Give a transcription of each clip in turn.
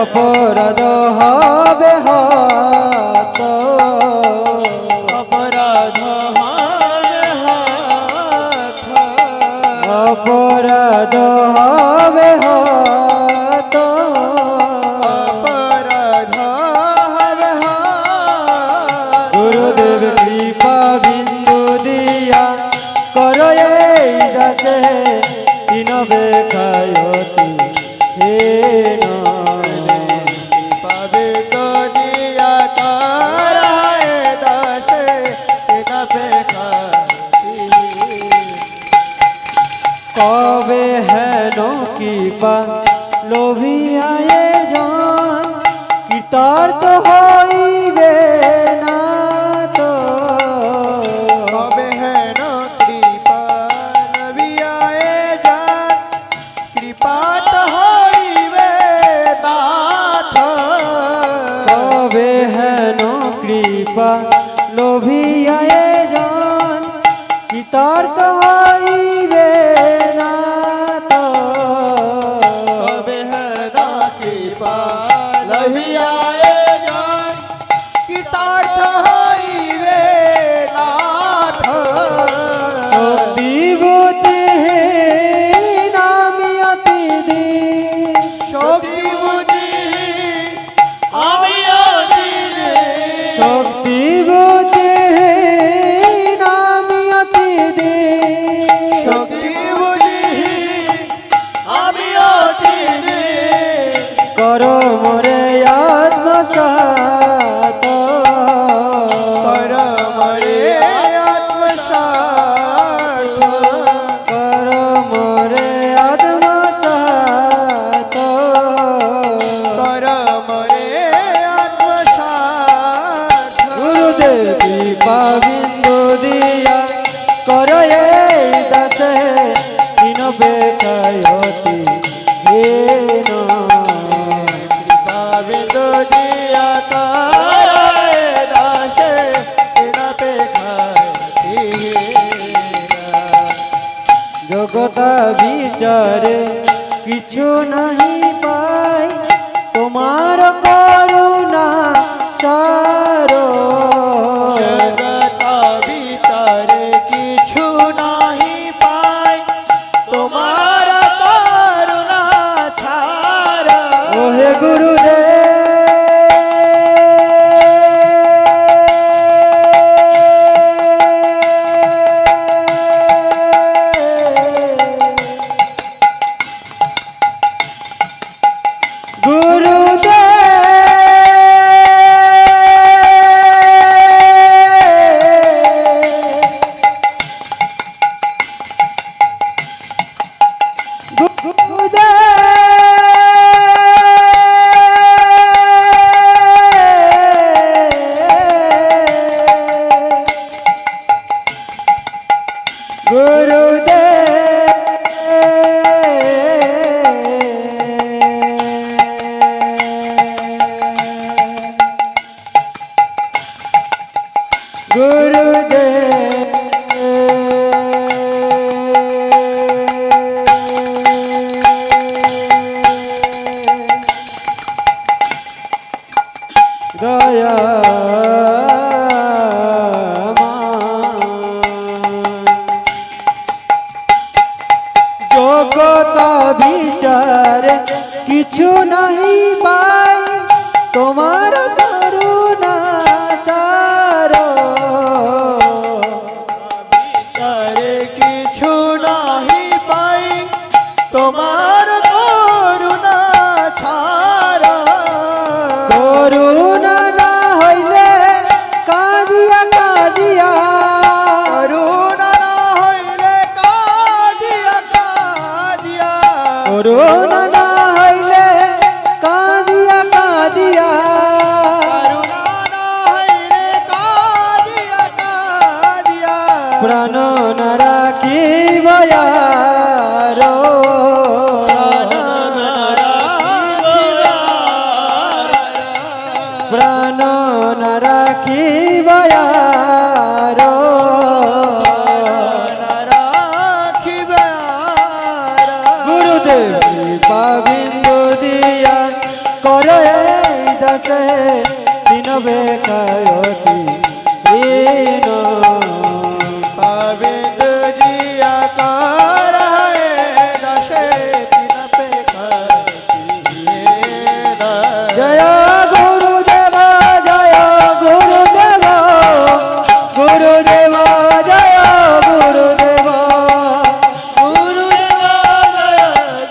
অপরাধ হবে হত, অপরাধ হবে হত, অপরাধ হবে হত, অপরাধ হবে হত। গুরুদেব কৃপা বিন্দু দিয়া করো এই দাসে তিনবে খায়তি হে পাবে করিয়া কারায় দাসে তবে খাতি। কবে হেন কৃপা লোভিয়ায়ে জন কৃতার্থ হইবে না তো, কবে হেন কৃপা নবিয়ায়ে যান কৃপাত হইবে নাথ। কবে হেন কৃপা লোভিয়ায়ে জন কৃতার্থ হইবে না তো, কবে হেন কৃপা লহিয়ায়ে যান কৃতার্থ হইবে নাথ। শক্তি বুদ্ধি নামি অতি দিন, শক্তি বুদ্ধি আমি অধীনে, শক্তি বুদ্ধি নামি অতি দিন, শক্তি বুদ্ধি আমি অধীনে। করো মোরে আত্মসাত, পরমরে আত্মসাত, করো মোরে আত্মসাত, পরমরে আত্মসাত। গুরুদেব কৃপা বিন্দু দিয়া করো এই দাসে তিনবে খায়তি হে বিন্দু দিয়া কারায় দাসে তিনবে খাতি। জগতা বিচারে কিছু নাহি পাই তোমার করুণা সার, জগত বিচারে কিছু নাহি পাই তোমার করুণা ছাড়া। ওহে গুরুদেব দয়া জগতা বিচার কিছু নাহি পাই তোমার করুণা চার, বিচারে কিছু নাহি পাই তোমার করুণা ছাড়া। করুণা না হইলে কাঁদিয়া কাঁদিয়া, করুণা না হইলে কাঁদিয়া কাঁদিয়া, করুণা না হইলে কাঁদিয়া কাঁদিয়া, করুণা না হইলে কাঁদিয়া কাঁদিয়া, প্রাণ না রাখিব আর, প্রাণ না রাখিব আর, গুরুদেব কৃপা বিন্দু দিয়া কর মোরে দশে দিন বেকায়তি ঋণ पाविंद जिया कार है दशे दिन पे जय गुरुदेव जय गुरुदेव गुरुदेव जय गुरुदेव गुरुदेवा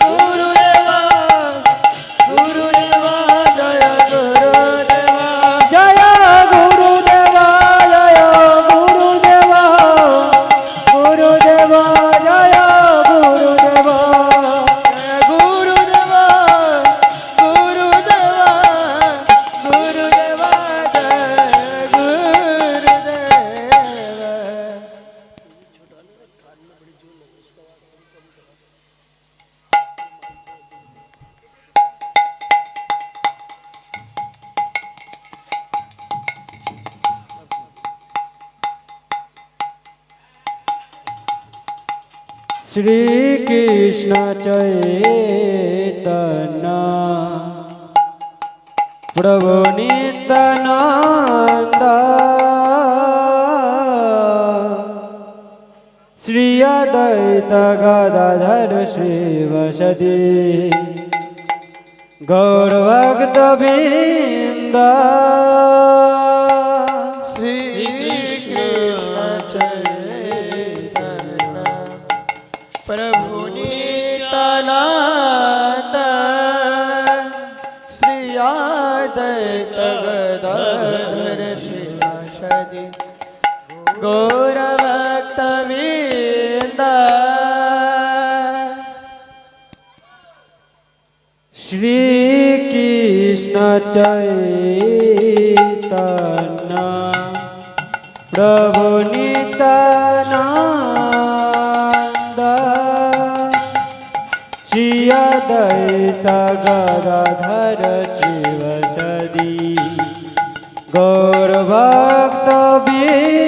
गुरुदेवा गुरुदेवा जय गुरुदेवा जय गुरुदेव जय गुरुदेव गुरुदेव जय गुरुदेव गुरुदेवा गुरुदेवा गुरुदेवा जय गुरुदेवा श्री कृष्ण चैतन्य प्रभु नित्यानंद श्री अद्वैत गदाधर श्रीवासदि गौरभक्तवृंद श्री कृष्ण चैतन्य प्रभु नित्यानंद श्री अद्वैत गदाधर श्रीवासदि गौरभक्तवृंद श्री कृष्ण चैतन्य प्रभु नित्यानंद श्री अद्वैत गदाधर श्रीवासदि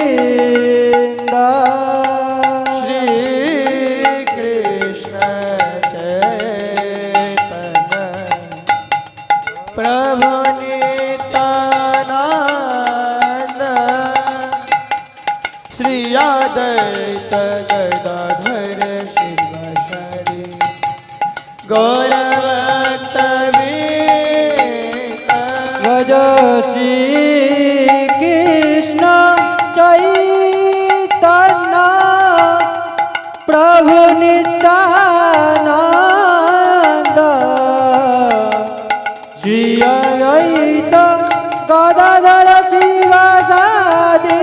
गौरभक्तवृंद श्री कृष्ण चैतन्य प्रभु नित्यानंद श्री अद्वैत गदाधर श्रीवासदि गौरभक्तवृंद भज श्री कृष्ण चैतन्य प्रभु नित्यानंद श्री अद्वैत गदाधर श्रीवासदि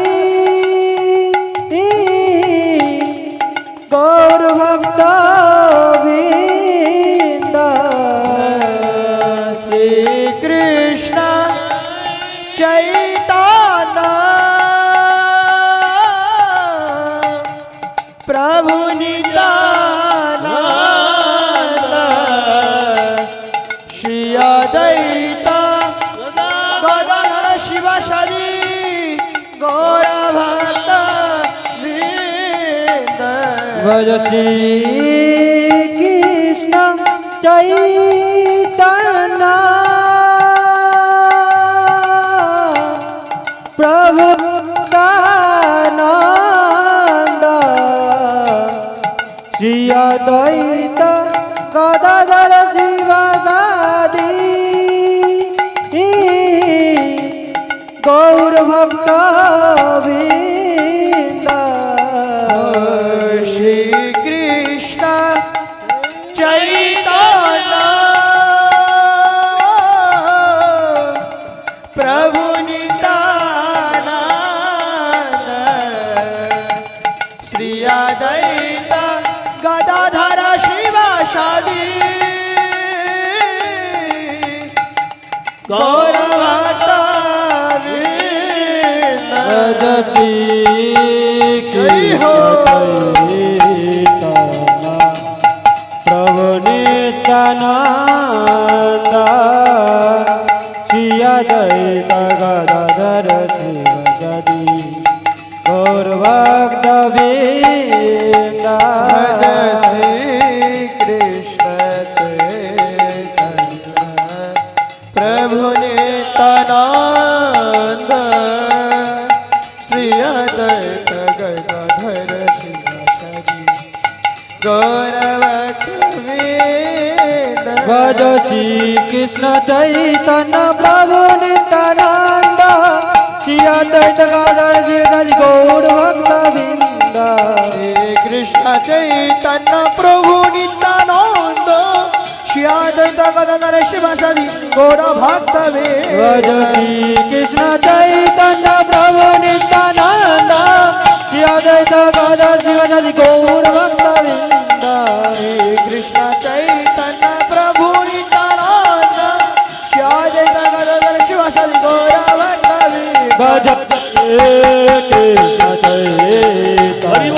गौरभक्तवृंद श्री कृष्ण चैतन्य प्रभु नित्यानंद श्री अद्वैत गदाधर शिवासदि गौरभक्तवृंद भज श्री कृष्ण चैतन्य प्रभु नित्यानंद श्री अद्वैत गदाधर श्रीवासदि गौरभक्तवृंद श्री कृष्ण चैतन्य प्रभु नित्यानंद श्री अद्वैत गदाधर शिवासदि गौरभक्तवृंद भज श्री कृष्ण चैतन्य प्रभु नित्यानंद श्री अद्वैत गदाधर श्रीवासदि गौरभक्तवृंद भज श्री कृष्ण चैतन्य गौरभक्तवृंद भज श्री कृष्ण चैतन्य प्रभु नित्यानंद श्री अद्वैत गदाधर श्रीवासादि गौर भक्त वृंद श्री कृष्ण चैतन्य प्रभु नित्यानंद श्री अद्वैत गदाधर शिवासादि गौर भक्त भज श्री कृष्ण चैतन्य प्रभु नित्यानंद श्री अद्वैत गदाधर श्रीवासादि गौर भक्त वृंद श्री कृष्ण चैतन्य प्रभु नित्यानंद श्री अद्वैत गदाधर शिवासादि गौर भक्त भज कृष्ण चैतन्य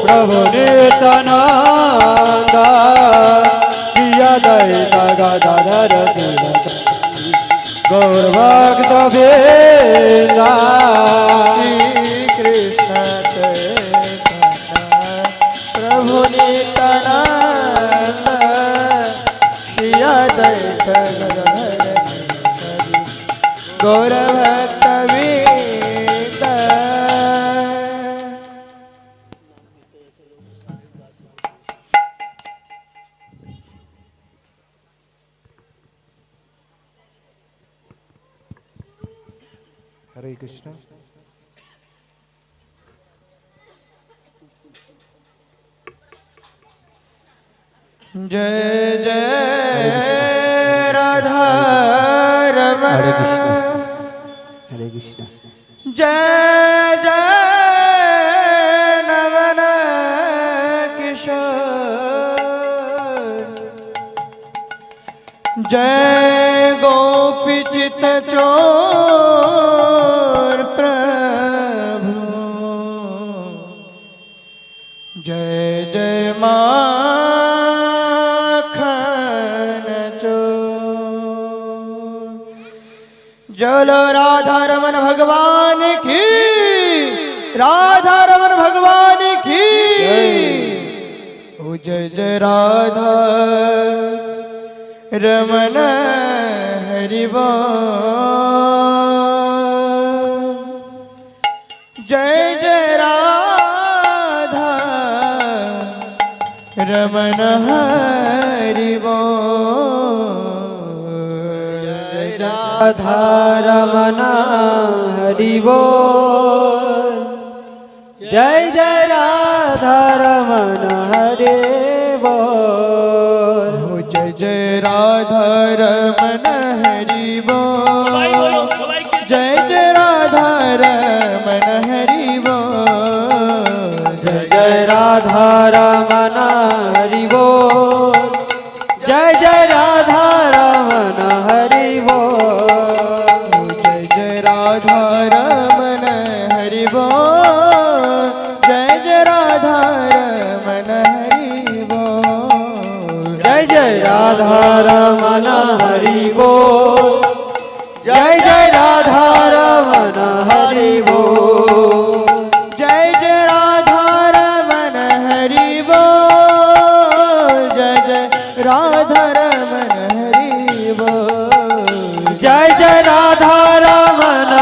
प्रभु नित्यानंद श्री अद्वैत गदाधर श्रीवासादि गौर भक्त वृंद कृष्ण चैतन्य प्रभु नित्यानंद श्री अद्वैत गदाधर गौर भक्त वृंद हरे कृष्ण जय जय राधा रमण हरे कृष्ण जय जय नवन किशोर जय गोपी चित चोर प्रभु जय जय माखन चोर जलो राधा रमन भगवान की राधा रमन भगवान की ओ जय जय राधा रमन हरि बोल जय जय राधा रमन हरि बोल जय राधा रमण हरि बोल जय जय राधा रमण हरि बोल हो जय जय राधा रमन हरि बोल जय जय राधा रमन हरि बोल जय जय राधा रमण हरि बोल जय जय राधा रमण हरि बोल जय जय राधा रमन हरि बोल जय जय राधा रमन हरि बोल जय जय राधा रमण हरि बोल जय जय राधा रमण हरि बोल जय जय राधा रमन हरि बोल जय जय राधा रमन हरि बोल जय जय राधा रमण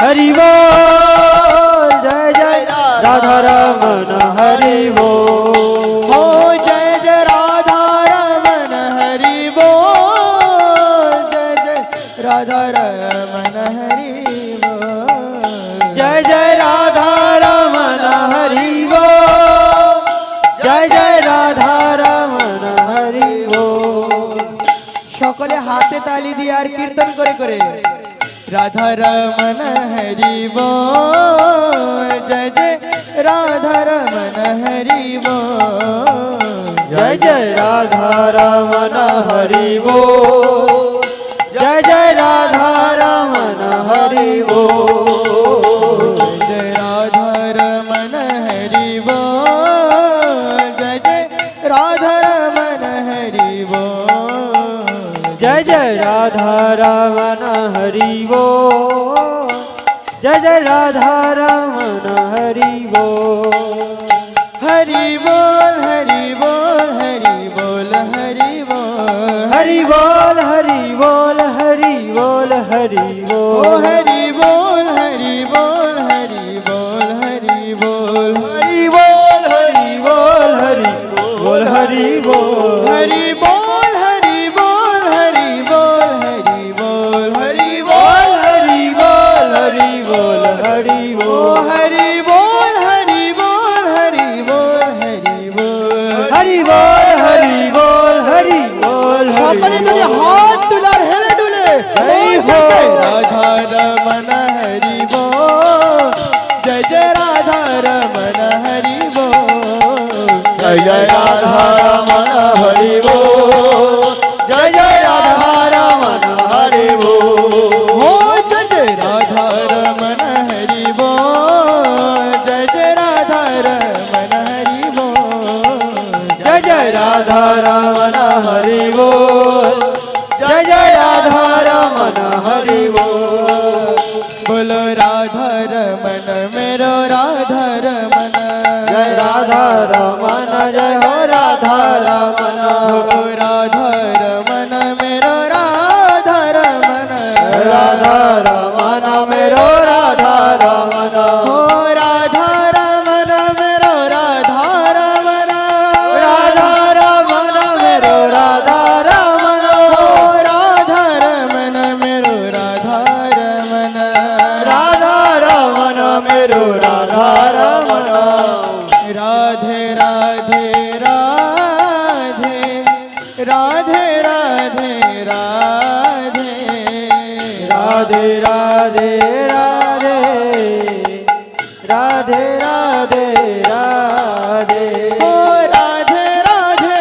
हरि बोल जय जय राधा रमन हरि बोल हो जय जय राधा रमन हरि बोल जय जय राधा रमन हरि बोल जय जय राधा रमण हरि बोल जय जय राधा रमण हरि बोल সকলে হাতে তালি দিয়ে আর কীর্তন করে করে রাধা রমন হরি बोल जय जय राधा रमन हरि बोल जय जय राधा रमण हरि बोल जय जय राधा रमण हरि बोल जय राधा रमन हरि बोल जय जय राधा रमन हरि बोल जय जय राधा रमण हरि बोल जय जय राधा रमण हरि बोल हरि बोल हरि बोल हरि बोल हरि बोल हरि बोल हरि बोल हरि बोल हरि ओ बोल हरि बोल हरि बोल हरि बोल हरि बोल हरि बोल हरि बोल हरि बोल সকলে দুটি হাত তুলার হেলে দুলে जय हो राधा रमन हरि बोल जय जय राधा रमन हरि बोल जय जय राधा रमन हरि बोल जय जय राधा रमन हरि बोल हो जय जय राधा रमन हरि बोल जय जय राधा रमन हरि बोल जय जय राधा रमन हरि बोल जय जय राधा रमन हरि बोल बोलो राधा रमन मेरो राधा रमन जय राधा रमन जय हो राधा रमन बोलो राधा रमन मेरो राधा रमन राधा रमन मेरो राधा रमन हो राधा रमन मेरो राधा रमन राधा रमन मेरो राधा रमन हो राधा रमन मेरो राधा रमन राधा रमन मेरो राधा रमन राधे राधे राधे राधे राधे राधे राधे राधे राधे राधे राधे राधे ओ राधे राधे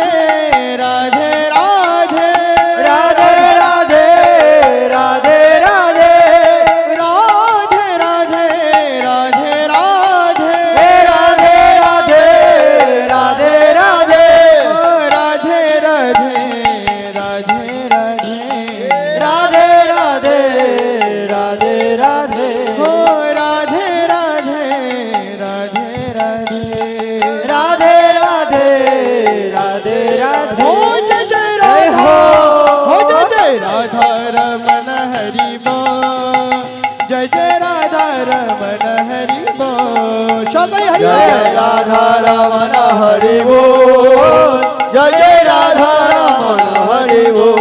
राधे राधे राधे राधे राधे राधे राधे राधे राधे राधे हे राधे राधे राधे राधे ओ राधे राधे राधे राधे राधे राधे राधे राधे हो राधे राधे राधे राधे राधे राधे राधे राधे हो जय जय राधा हो जय जय राधा रमन हरि बोल जय जय राधा रमन हरि बोल সকলে হরি जय बोल राधा रमन हरि बोल जय जय राधा रमन हरि बोल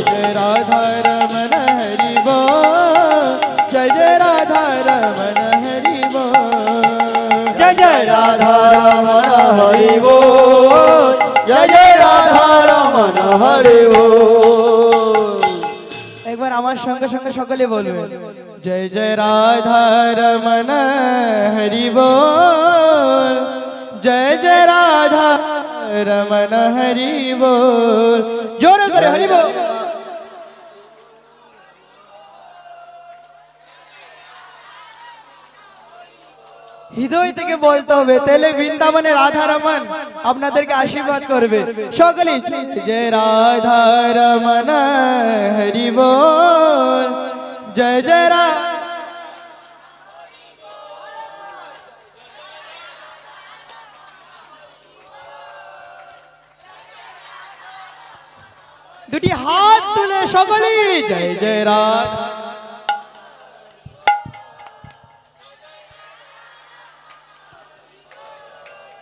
जय राधा रमन हरि बोल जय जय राधा रमन हरि बोल जय जय राधा रमन हरि बोल जय जय राधा रमन हरि बोल একবার আমার সঙ্গে সঙ্গে সকলে বলবে জয় জয় রাধা রমন হরি बोल জয় জয় রাধা রমন হরি बोल জোরে করে হরি बोल হৃদয় থেকে বলতে হবে তাহলে বৃন্দাবনে রাধা রমন আপনাদেরকে আশীর্বাদ করবে সকলে জয় রাধা রমন হরি बोल জয় জয় দুটি হাত তুলে সকলে জয় জয় রাধা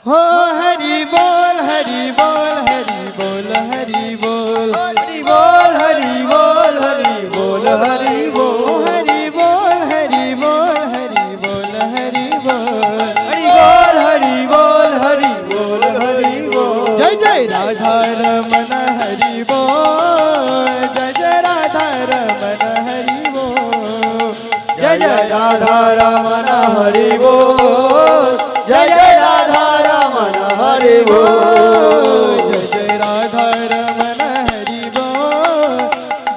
हो हरि बोल हरि बोल हरि बोल हरि बोल हरि बोल हरि बोल हरि बोल हरि बोल हरि बोल हरि बोल हरि बोल हरि बोल हरि बोल हरि बोल हरि बोल हरि बोल जय जय राधा रमन हरि बोल जय जय राधा रमन हरि बोल जय जय राधा रमन हरि बोल जय जय राधा रमन हरि बोल जय जय राधा रमन हरि बोल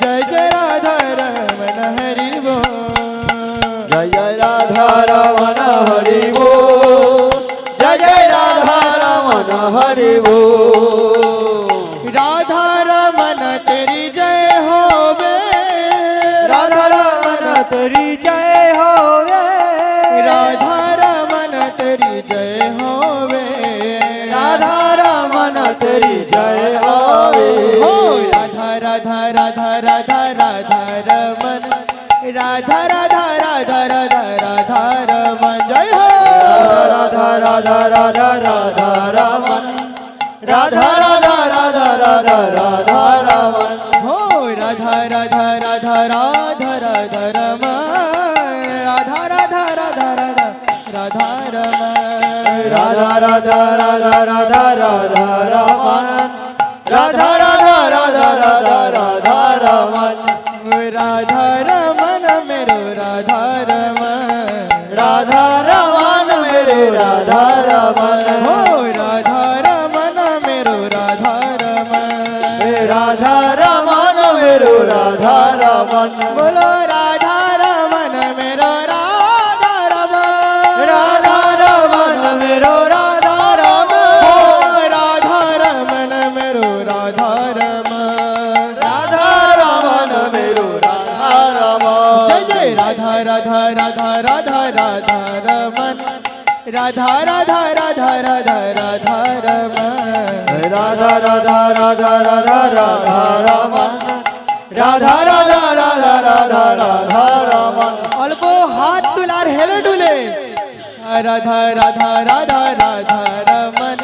जय जय राधा रमन हरि बोल जय जय राधा रमन हरि बोल जय जय राधा रमन हरि बोल राधा रमन तेरी जय होवे राधा रमन तेरी जय होवे राधा रमन तेरी जय होवे राधा रमन तेरी जय होवे हो राधा राधा राधा राधा राधा रमन राधा राधा राधा राधा राधा रमन जय हो राधा राधा राधा राधा रमन राधा राधा राधा राधा राधा रमन हो राधा राधा राधा राधा राधा रमन राधा राधा राधा राधा राधा रमन राधा राधा राधा राधा राधा रमन राधा राधा राधा राधा राधा रमन राधा रमन मेरो राधा रमन राधा रमन मेरे राधा रमन हो राधा रमन मेरो राधा रमन राधा रमन मेरो राधा रमन बोलो राधा रमन मेरो राधा रमन राधा रमन मेरो राधा रमन हो राधा रमन मेरो राधा रमन राधा रमन मेरो राधा रमन जय जय राधा राधा राधा राधा राधा रमन राधा राधा राधा राधा राधा रमन राधा राधा राधा राधा राधा रमन राधा राधा राधा राधा राधा रमन অল্প হাত তুলার হেলে ডুলে রাধা রাধা রাধা রাধা রমন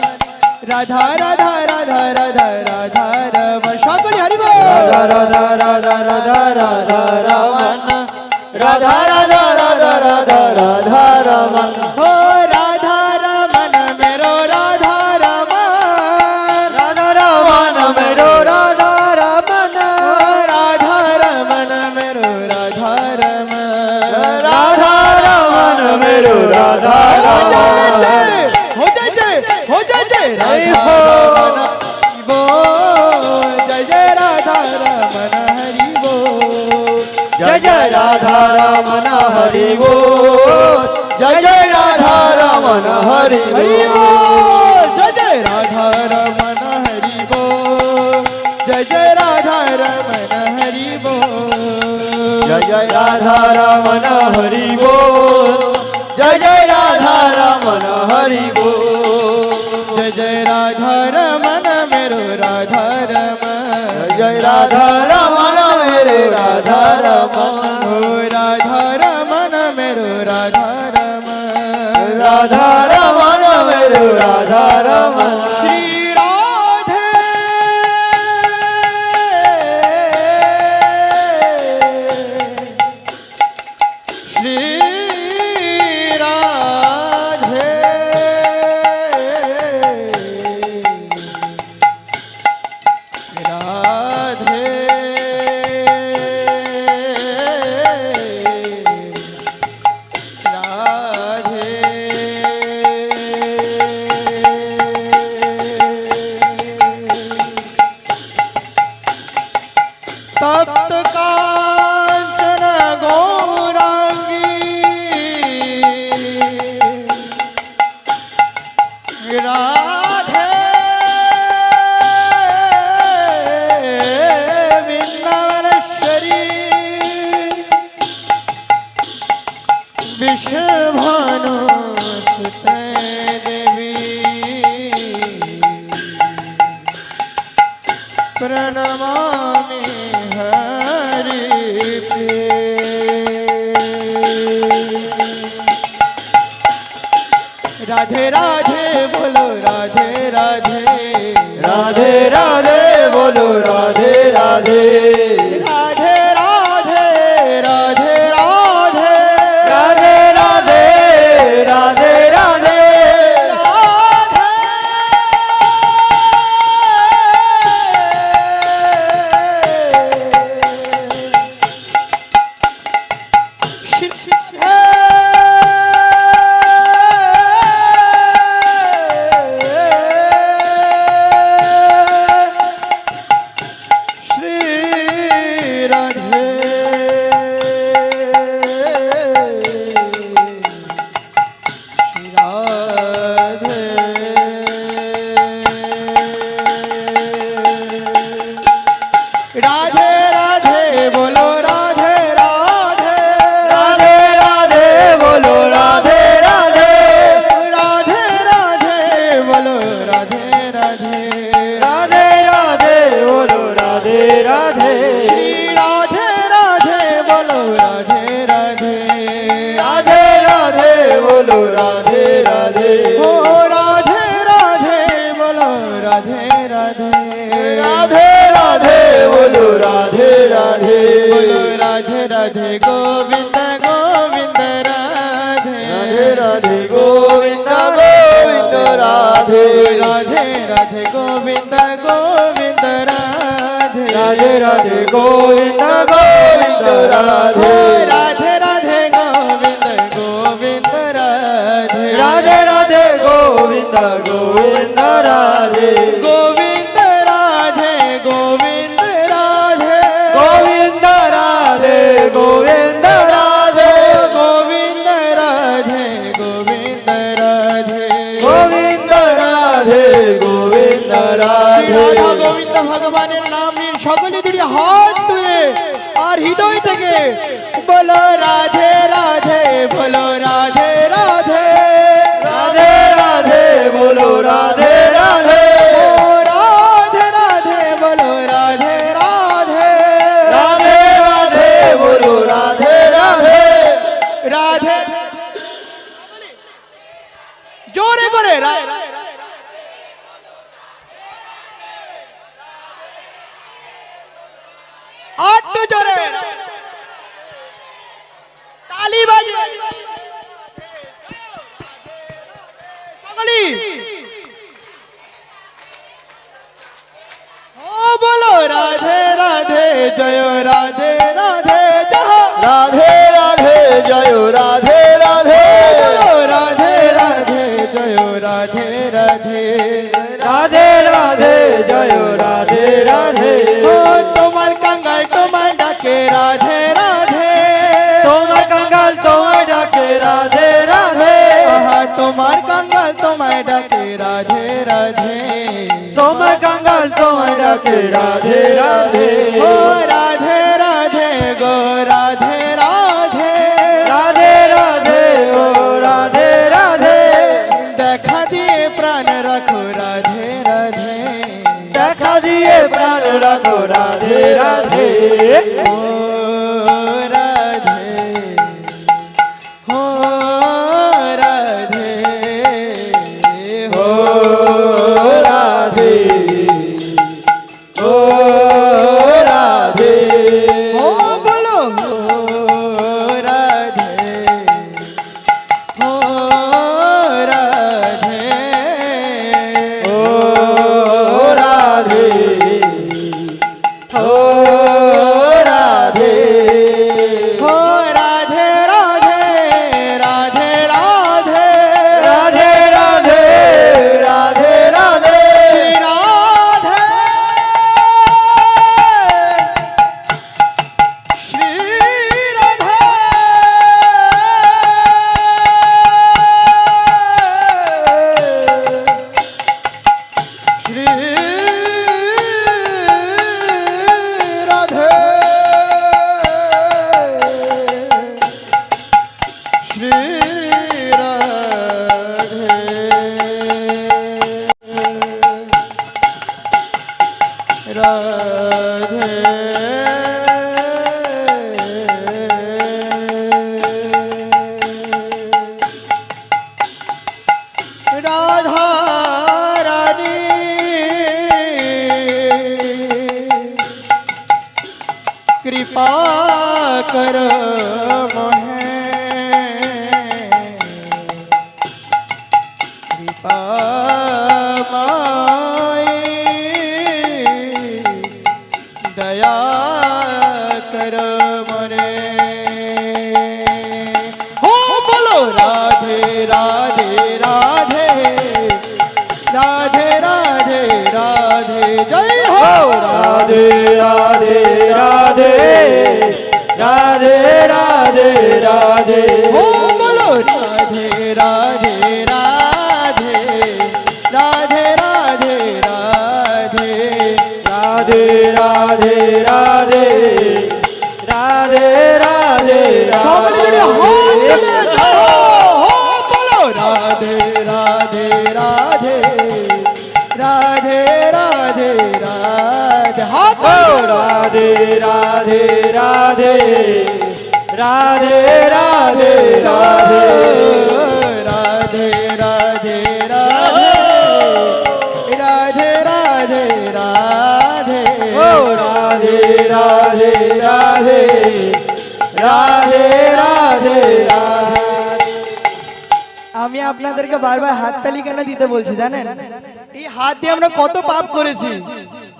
রাধা রাধা রাধা রাধা রাধা রমন সকলে হরি বল राधा राधा राधा राधा राधा रमन राधा राधा राधा राधा राधा रमन हो राधा रमन मेरो राधा रमन राधा रमन मेरो राधा रमन राधा रमन मेरो राधा रमन राधा रमन मेरो राधा रमन हो जय जय हो जय जय जय राधा हो। रमन हरि बोल जय जय राधा रमन हरि बोल जय जय राधा रमन हरि बोल जय जय राधा रमन हरि हरि बोल बोल जय जय राधा रमन हरि बोल जय जय राधा रमन हरि बोल जय जय राधा रमन हरि बोल जय जय राधा रमन हरि बोल जय जय राधा रमन मेरो राधा रमन जय जय राधा रमन मेरे राधा रमन ओ राधा रमन मेरो राधा रमन राधा रमन मेरे राधा रमन श्री राधे श्री राधे राधे तप्त कांचन गौरांगी राधे वृंदावनेश्वरी विश्वभानु सुते देवी प्रणमामि हरि राधे राधे बोलो राधे राधे राधे राधे बोलो राधे राधे राधे राधे राधे राधे राधे राधे राधे राधे राधे राधे बोलो राधे राधे राधे राधे बोलो राधे राधे राधे राधे बोलो राधे राधे राधे राधे बोलो राधे राधे श्री राधे राधे बोलो राधे राधे राधे राधे बोलो राधे राधे ओ राधे राधे बोलो राधे राधे राधे राधे बोलो राधे राधे बोलो राधे राधे गोविंद गोविंद राधे राधे राधे गोविंद गोविंद राधे राधे राधे गोविंद गोविंद राधे রাধে রাধে গোবিন্দ গোবিন্দ রাধে রাধে রাধে গোবিন্দ গোবিন্দ রাধে রাধে রাধে গোবিন্দ গোবিন্দ রাধে গোবিন্দ রাধে গোবিন্দ রাধে গোবিন্দ রাধে গোবিন্দ রাধে গোবিন্দ রাধে গোবিন্দ রাধে গোবিন্দ রাধে গোবিন্দ রাধে রাধা গোবিন্দ ভগবানের নাম নিন সকলে দুটি হাত তুলে আর হৃদয় থেকে বলো রাধে রাধে বলো রাধে রাধে রাধে রাধে বলো রাধে রাধে ও রাধে রাধে বলো রাধে রাধে রাধে রাধে বলো রাধে রাধে রাধে জোরে করে আটটু জোরে তালি বাজবে সকলি ও বলো রাধে রাধে জয় রাধে রাধে জয় রাধে রাধে জয় রাধে রাধে বলো রাধে রাধে জয় রাধে রাধে রাধে রাধে জয় রাধে রাধে ও তোমার কাঙ্গাল তোমার ডাকে রাধে রাধে তোমার কাঙ্গাল তোমায় ডাকে রাধে রাধে আহা তোমার কাঙ্গাল তোমায় ডাকে রাধে রাধে তোমার কাঙ্গাল তোমায় ডাকে রাধে রাধে ও রাধে রাধে গো রাধে রাধে রাধে রাধে ও রাধে রাধে দেখা দিয়ে প্রাণ রাখো রাধে রাধে দেখা দিয়ে প্রাণ রাখো রাধে রাধে ও রাধে ও রাধে ও রাধে ও রাধে ও বলো ও রাধে ও রাধে ও রাধে ও রাধে ও রাধে রাধে রাধে রাধে রাধে রাধে রাধে রাধে শ্রী রাধে শ্রী রাধে শ্রী রাধে রাধা রানী कृपा कर मोहे कृपा माई दया कर मोरे हो बोलो राधे राधे राधे राधे राधे राधे जय हो राधे राधे राधे राधे राधे राधे हो बोलो राधे राधे राधे राधे राधे राधे राधे राधे राधे राधे राधे সকলে যদি হাত তুলে দাও, হো বলো রাধে রাধে রাধে রাধে রাধে রাধে হাত ओ তুলে राधे राधे राधे राधे राधे राधे राधे राधे राधे राधे राधे ओ राधे राधे राधे राधे राधे राधे আমি আপনাদেরকে বারবার হাততালি কেন দিতে বলছি জানেন? এই হাত দিয়ে আমরা কত পাপ করেছি,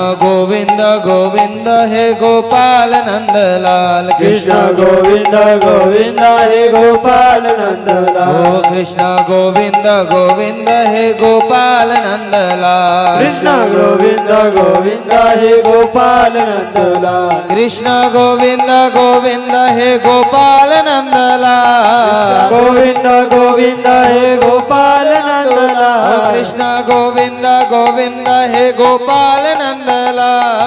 गोविंद गोविंद हे गोपाल नंदलाल कृष्ण गोविंद गोविंद हे गोपाल नंदलाल ओ कृष्ण गोविंद गोविंद हे गोपाल नंदलाल कृष्ण गोविंद गोविंद हे गोपाल नंदलाल कृष्ण गोविंद गोविंद हे गोपाल नंदलाल गोविंद गोविंद हे गोपाल ओ नंदलाल कृष्ण गोविंद गोविंद हे गोपाल नंदलाल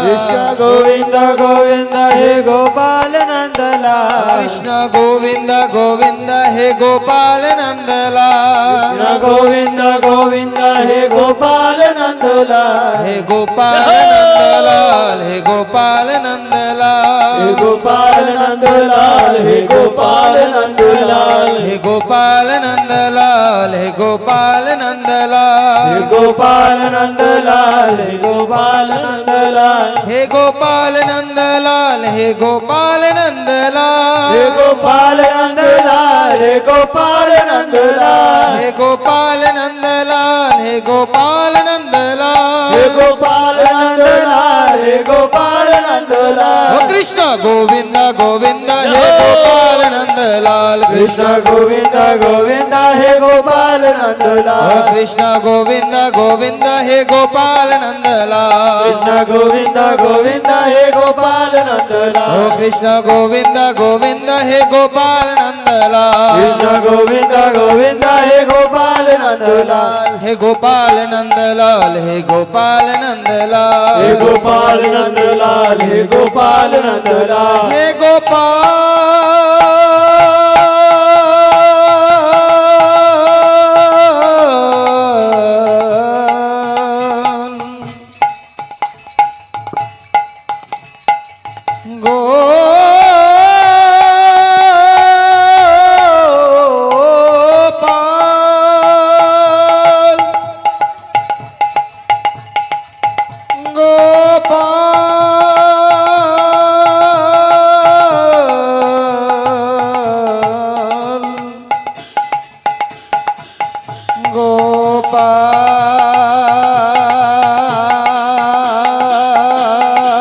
कृष्ण गोविंद गोविंद हे गोपाल नंदलाल कृष्ण गोविंद गोविंद हे गोपाल नंदलाल कृष्ण गोविंद गोविंद हे गोपाल नंदलाल हे गोपाल नंदलाल हे गोपाल नंदलाल हे गोपाल नंदलाल हे गोपाल नंदलाल हे गोपाल नंदलाल हे गोपाल नंदलाल हे गोपाल नंदलाल हे गोपाल नंदलाल हे गोपाल नंदलाल हे गोपाल नंदलाल हे गोपाल नंदलाल हे गोपाल नंदलाल हे गोपाल नंदलाल हे गोपाल नंदलाल हे गोपाल नंदलाल हे गोपाल ओ नंदलाल कृष्ण गोविंद गोविंद हे गोपाल नंदलाल कृष्ण गोविंद गोविंद हे गोपाल ओ नंदलाल कृष्ण गोविंद गोविंद हे गोपाल नंदलाल कृष्ण गोविंद गोविंद हे गोपाल ओ नंदलाल कृष्ण गोविंद गोविंद हे गोपाल नंदलाल कृष्ण गोविंद गोविंद हे गोपाल नंदलाल हे गोपाल नंदलाल हे गोपाल नंदलाल हे गोपाल नंदलाल हे गोपाल नंदलाल हे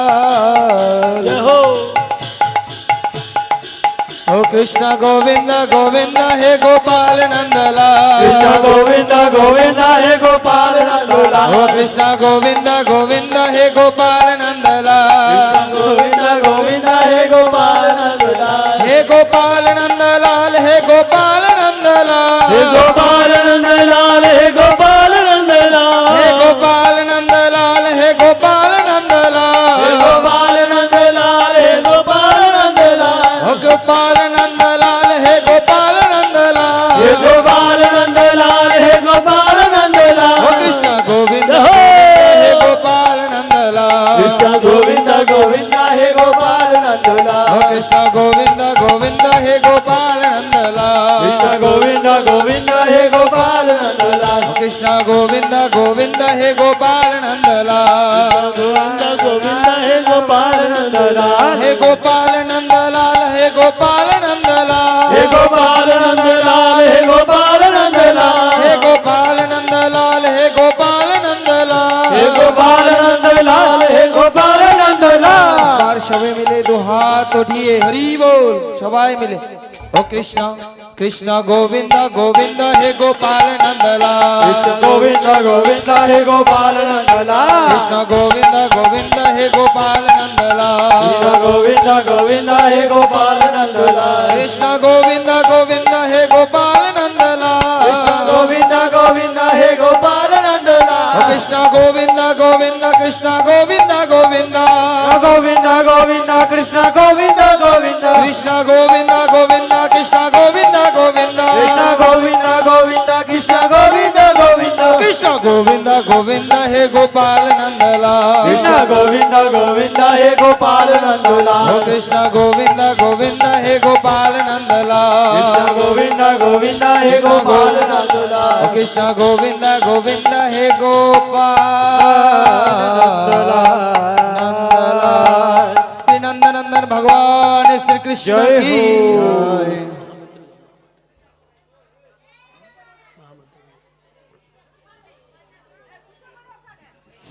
जय हो ओ कृष्ण गोविंद गोविंद हे गोपाल नंदलाल कृष्ण गोविंद गोविंद हे गोपाल नंदलाल ओ कृष्ण गोविंद गोविंद हे गोपाल नंदलाल गोविंद गोविंद हे गोपाल नंदलाल हे गोपाल नंदलाल हे गोपाल नंदलाल हे गोपाल नंदलाल हे गोपाल नंदलाल हे गोपाल नंदलाल हे गोपाल नंदलाल हे गोपाल नंदलाल हे गोपाल नंदलाल ओ गोपाल नंदलाल हे गोपाल नंदलाल हे गोपाल नंदलाल हे गोपाल नंदलाल ओ कृष्ण गोविंद हो। हे गोपाल नंदलाल कृष्ण गोविंद गोविंद हे गोपाल नंदलाल ओ कृष्ण गोविंद गोविंद हे गोपाल नंदलाल कृष्ण गोविंद गोविंद हे गोपाल नंदलाल कृष्ण गोविंद गोविंद हे गोपाल नंदलाल गोविंद गोविंद हे गोपाल नंदलाल हे गोपाल नंदलाल हे गोपाल नंदलाल हे गोपाल नंदलाल हे गोपाल नंदलाल हे गोपाल नंदलाल हे गोपाल नंदलाल हे गोपाल नंदलाल हे गोपाल नंदलाल बार सবে মিলে দু হাত উঠিয়ে হরি বল সবাই মিলে ও কৃষ্ণ কৃষ্ণ গোবিন্দ গোবিন্দ হে গোপাল নন্দলাল कृष्ण गोविंद गोविंद हे गोपाल नंदलाल কৃষ্ণ গোবিন্দ গোবিন্দ হে গোপাল নন্দলাল कृष्ण गोविंद गोविंद हे गोपाल नंदलाल কৃষ্ণ গোবিন্দ গোবিন্দ হে গোপাল নন্দলাল कृष्ण गोविंद गोविंद हे गोपाल ও नंदलाल কৃষ্ণ গোবিন্দ গোবিন্দ কৃষ্ণ গোবিন্দ গোবিন্দ गोविंद गोविंद कृष्ण गोविंद गोविंद কৃষ্ণ গোবিন্দ গোবিন্দ কৃষ্ণ গোবিন্দ গোবিন্দ कृष्ण गोविंद गोविंद कृष्ण गोविंद गोविंद কৃষ্ণ গোবিন্দ গোবিন্দ হে গোপাল নন্দলাল कृष्ण गोविंद गोविंद हे गोपाल ও नंदलाल কৃষ্ণ গোবিন্দ গোবিন্দ হে গোপাল নন্দলাল कृष्ण गोविंद गोविंद हे गोपाल नंदलाल ও কৃষ্ণ গোবিন্দ গোবিন্দ হে গোপাল নন্দলাল শ্রী নন্দনন্দন ভগবান শ্রী কৃষ্ণ जय কি हो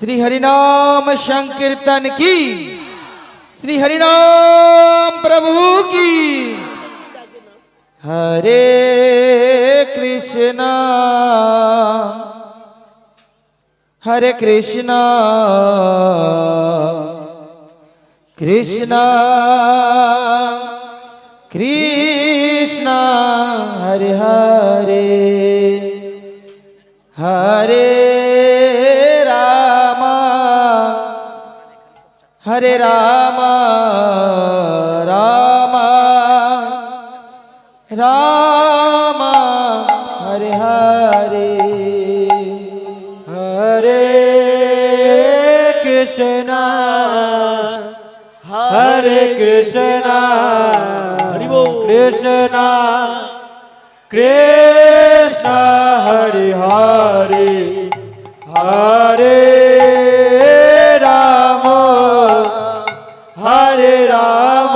श्री हरिनाम संकीर्तन की, श्री हरिनाम प्रभु की। हरे कृष्णा हरे कृष्णा कृष्णा कृष्णा हरे हरे हरे रामा हरे रामा रामा रामा हरे हरे हरे कृष्णा हरे कृष्णा कृष्णा कृष्णा हरे हरे हरे राम हरे राम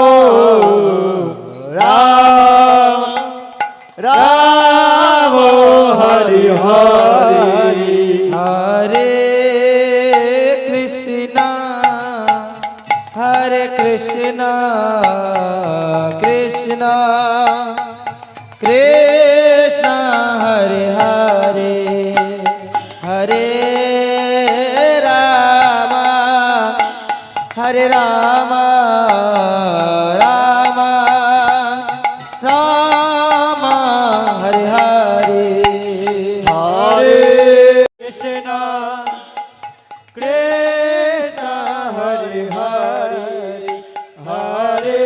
राम राम हरे हरे हरे कृष्णा कृष्णा कृष्णा हरे हरे हरे रामा हरे रामा रामा रामा हरे हरे हरे कृष्णा कृष्णा हरे हरे हरे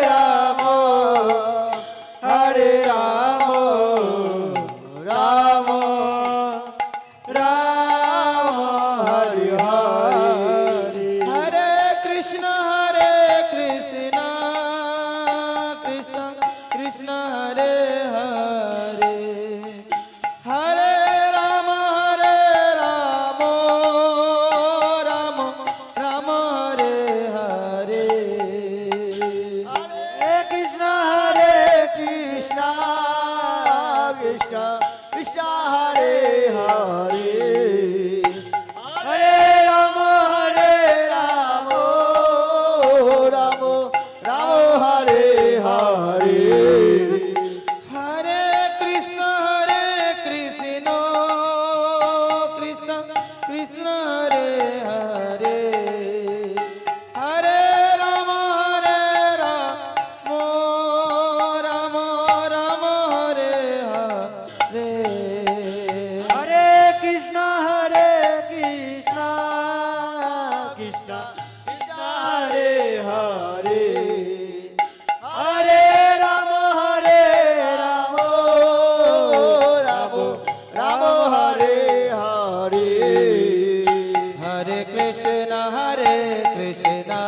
राम हरे राम राम राम हरे हरे हरे कृष्णा कृष्णा कृष्णा हरे हरे हरे राम राम राम हरे हरे हरे कृष्णा कृष्णा कृष्णा हरे हरे हरे राम राम राम हरे हरे हरे कृष्णा कृष्णा कृष्णा हरे हरे हरे राम राम हरे हरे हरे कृष्णा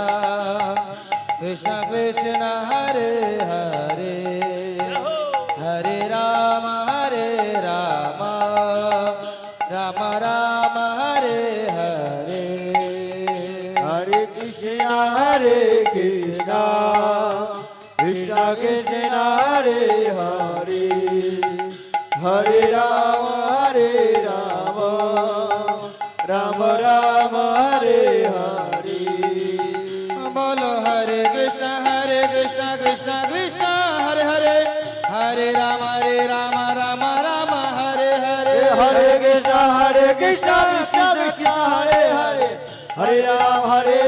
कृष्णा कृष्णा हरे हरे हरे राम राम राम हरे हरे हरे कृष्णा कृष्णा कृष्णा हरे हरे हरे राम राम हरे हरे हरे कृष्णा कृष्णा कृष्णा हरे हरे हरे राम राम हरे हरे बोलो हरे कृष्णा कृष्णा कृष्णा हरे हरे हरे राम राम हरे हरे हरे कृष्णा कृष्णा कृष्णा हरे हरे हरे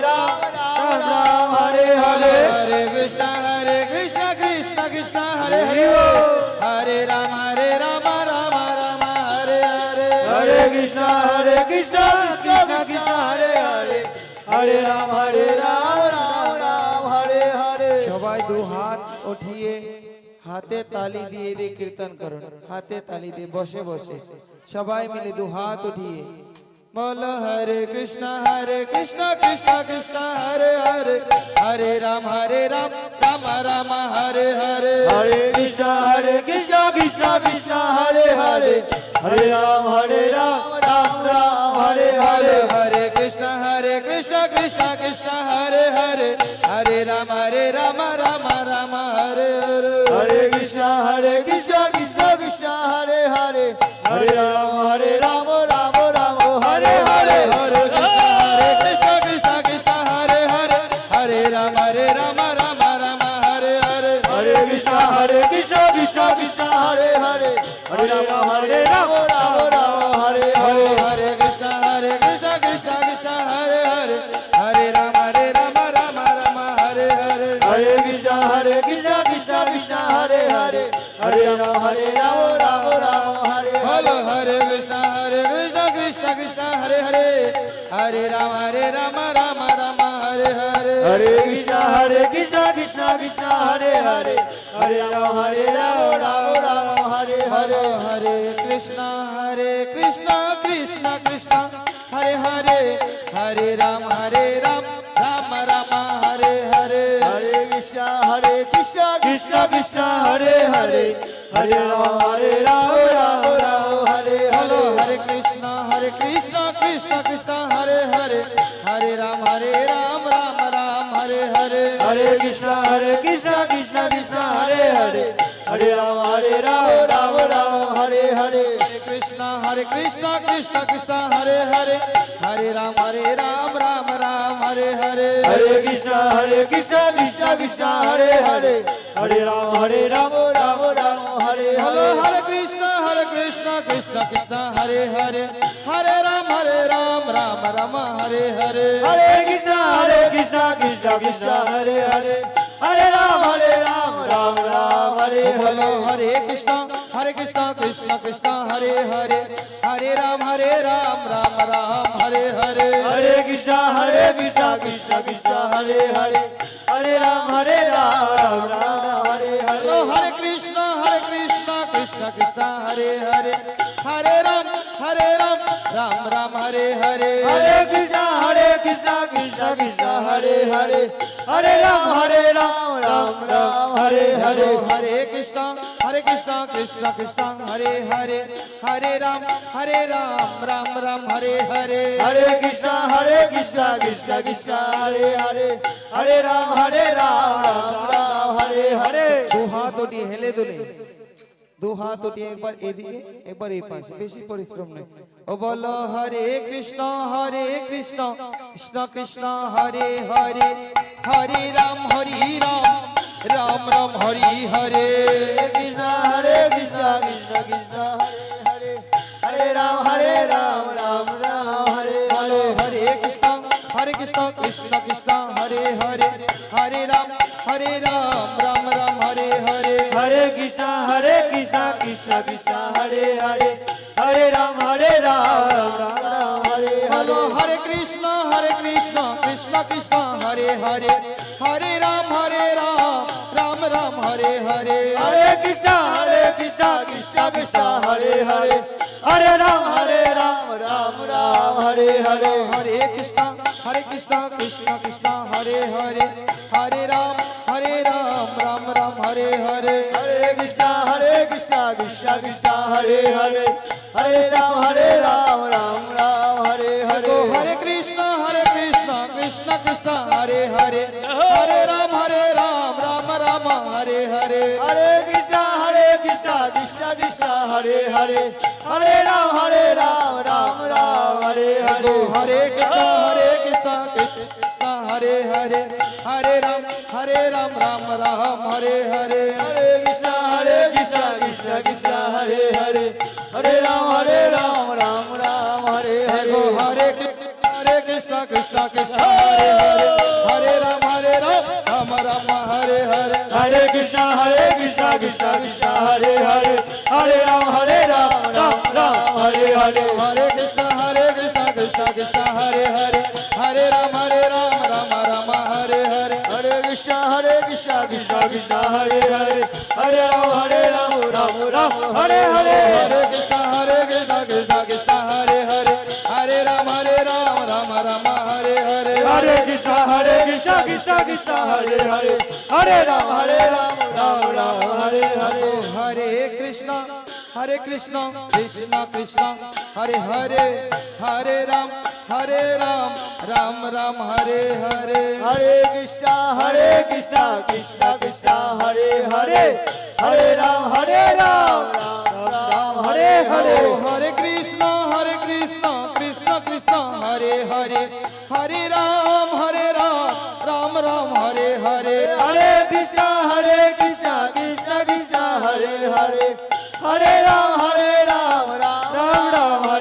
राम राम हरे हरे हरे कृष्णा कृष्णा हरे हरे हरे राम राम हरे हरे हरे कृष्णा कृष्णा कृष्णा हरे हरे हरे राम राम हरे हरे সবাই দু হাত উঠিয়ে হাতে তালি দিয়ে দিয়ে কীর্তন করুন হাতে তালি দিয়ে বসে বসে সবাই মিলে দু হাত উঠিয়ে बोलो हरे Krishna Krishna Krishna Hare Hare Hare Ram Ram Hare Hare Hare Krishna Krishna Krishna Hare Hare Hare Ram Ram Hare Hare Hare Krishna Krishna Krishna Hare Hare Hare Ram Ram Hare Hare Hare Krishna Krishna Krishna Hare Hare Hare Ram Ram Hare Hare Hare Rama Hare Rama Rama Rama Hare Hare Hare Krishna Krishna Krishna Hare Hare Hare Rama Rama Rama Hare Hare Hare Krishna Krishna Krishna Hare Hare Hare Rama Rama Rama Hare Bolo Hare Hare Krishna Krishna Krishna Hare Hare Hare Rama Rama Rama Hare Hare Hare Krishna Krishna Krishna Hare Hare Hare Rama Rama Rama Hare Hare Hare Hare Krishna Krishna Krishna Hare Hare Hare Rama Rama Rama Hare Hare Hare Krishna Krishna Krishna Hare Hare Hare Rama Rama Rama Hare Bolo Hare Hare Krishna Krishna Krishna Hare Hare Hare Rama Rama Rama Hare Hare Hare Krishna Krishna Krishna Hare Hare Hare Rama Rama Rama Hare Hare Hare Krishna Krishna Krishna Hare Hare Hare Rama Rama Hare Hare Hare Krishna Krishna Krishna Hare Hare Hare Rama Rama Hare Hello Hare Hare Krishna Krishna Krishna Hare Hare Hare Ram Rama Hare Hare Hare Krishna Krishna Krishna Hare Hare Hare Rama Rama Hare Hello Hare Hare Krishna Krishna Krishna Hare Hare Hare Ram Ram Hare Hare Hare Krishna Krishna Krishna Hare Hare Hare Rama Rama Hare Hello Hare Hare Krishna Krishna Krishna Hare Hare Hare Ram Ram Hare Hare Hare Krishna Krishna Krishna Hare Hare Hare Rama Rama Hare Hare Hello Hare Krishna Krishna Hare Hare Hare Ram Ram Hare Hare Hare Krishna Krishna Hare Hare Hare Rama Hare Hare দু হাত উঠিয়ে হেলে দুলে দু হাত উঠিয়ে একবার এদিকে একবার এই পাশে বেশি পরিশ্রম নেই ও বলো হরে কৃষ্ণ কৃষ্ণ কৃষ্ণ হরে হরে হরে রাম রাম রাম হরি হরে Krishna Krishna Krishna Hare Hare Hare Ram Ram Hare বলো Hare হরে Krishna Krishna Krishna Hare Hare Hare Ram Ram Ram Hare Hare Hare Krishna Krishna Krishna Hare Hare Hare Ram Ram Hare বলো Hare হরে Krishna Krishna Krishna Hare Hare Hare Ram Ram Ram Hare Hare Hare Krishna Krishna Krishna Hare Hare Hare Ram Ram Hare Hare হরে Krishna Krishna Krishna Hare Hare Hare Ram Ram Ram Hare Hare Hare Krishna Krishna Krishna Hare Hare Hare Ram Ram Hare গো Hare হরে Krishna Krishna Krishna Hare Hare Hare Ram Ram Ram Hare Hare Hare Krishna Krishna Krishna Hare Hare Hare Ram Ram Hare গো Hare হরে Krishna Krishna Hare Hare Hare Ram Ram Ram Hare Hare Hare Krishna Krishna Krishna Hare Hare Hare Ram Ram Hare গো Hare হরে Krishna Krishna Hare Hare Hare Ram Ram Ram Hare Hare Hare Krishna Krishna Hare Hare Hare Ram Ram Hare Hare হরে Krishna Krishna Hare Hare Hare Ram Ram Ram Hare Hare Hare Krishna Krishna Hare Hare Hare Ram Ram Hare Hare হরে Krishna Krishna Hare Hare Hare Ram Ram Ram Hare Hare Hare Krishna Krishna Hare Hare Hare Ram Ram Hare Hare হরে Krishna Krishna Krishna Hare Hare Hare Ram Ram Ram Hare Hare Hare Krishna Krishna Krishna Hare Hare Hare Ram Ram Hare Hare হরে Krishna Krishna Krishna Hare Hare Hare Ram Ram Ram Hare Hare Hare Krishna Krishna Krishna Hare Hare Hare Ram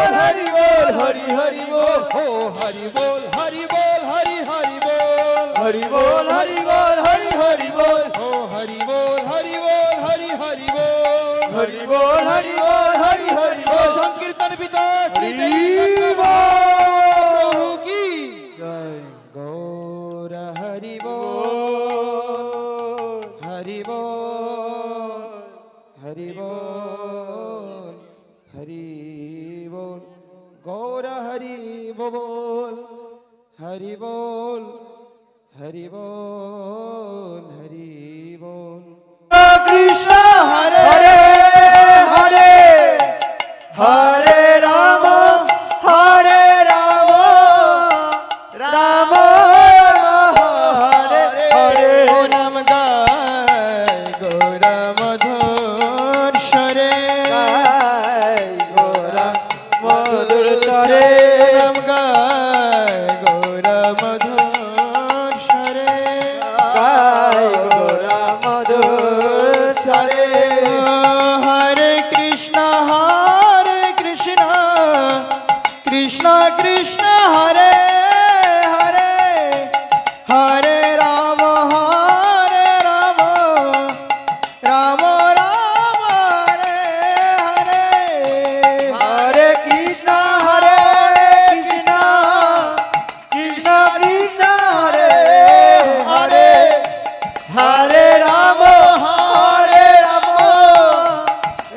बोल हरि बोल हरि हरि बोल हो हरि बोल हरि बोल हरि हरि बोल हरि बोल हरि बोल हरि हरि बोल हो हरि बोल हरि बोल हरि हरि बोल हरि बोल हरि बोल हरि हरि हो बोल संकीर्तन पिता श्री हरि चैतन्य बोल। महाप्रभु की जय गौर हरि बोल हरि बोल हरि बोल हरि बोल गौर हरि बोल हरि बोल हरि बोल हरि बोल कृष्ण हरे हरे हरे हरे राम राम हरे हरे ओ नाम गाय गौर मधुर स्वरे गाय गोरा मधुर स्वरे नाम गाय गौर मधुर स्वरे गाय गोरा मधुर स्वरे हरे कृष्ण कृष्ण कृष्ण हरे हरे हरे राम राम राम हरे हरे हरे कृष्ण कृष्ण कृष्ण हरे हरे हरे राम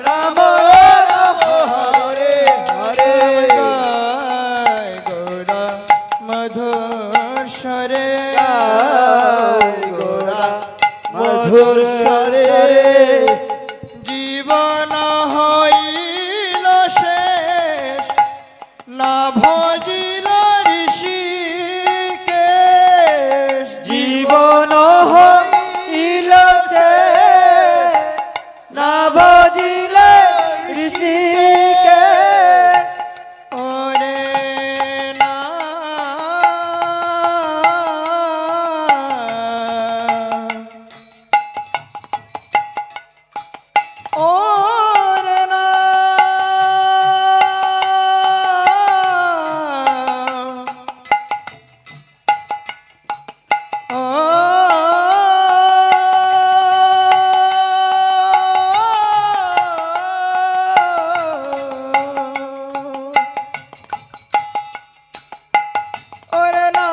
राम राम हरे हरे गाय गौर मधुर स्वरे गाय गोरा मधुर स्वरे জীবন হইল শেষ না ভজিল ঋষিকেশ জীবন হইল শেষ, না ভজিলে ঋষিকে ওরে না ওরে না ওরে না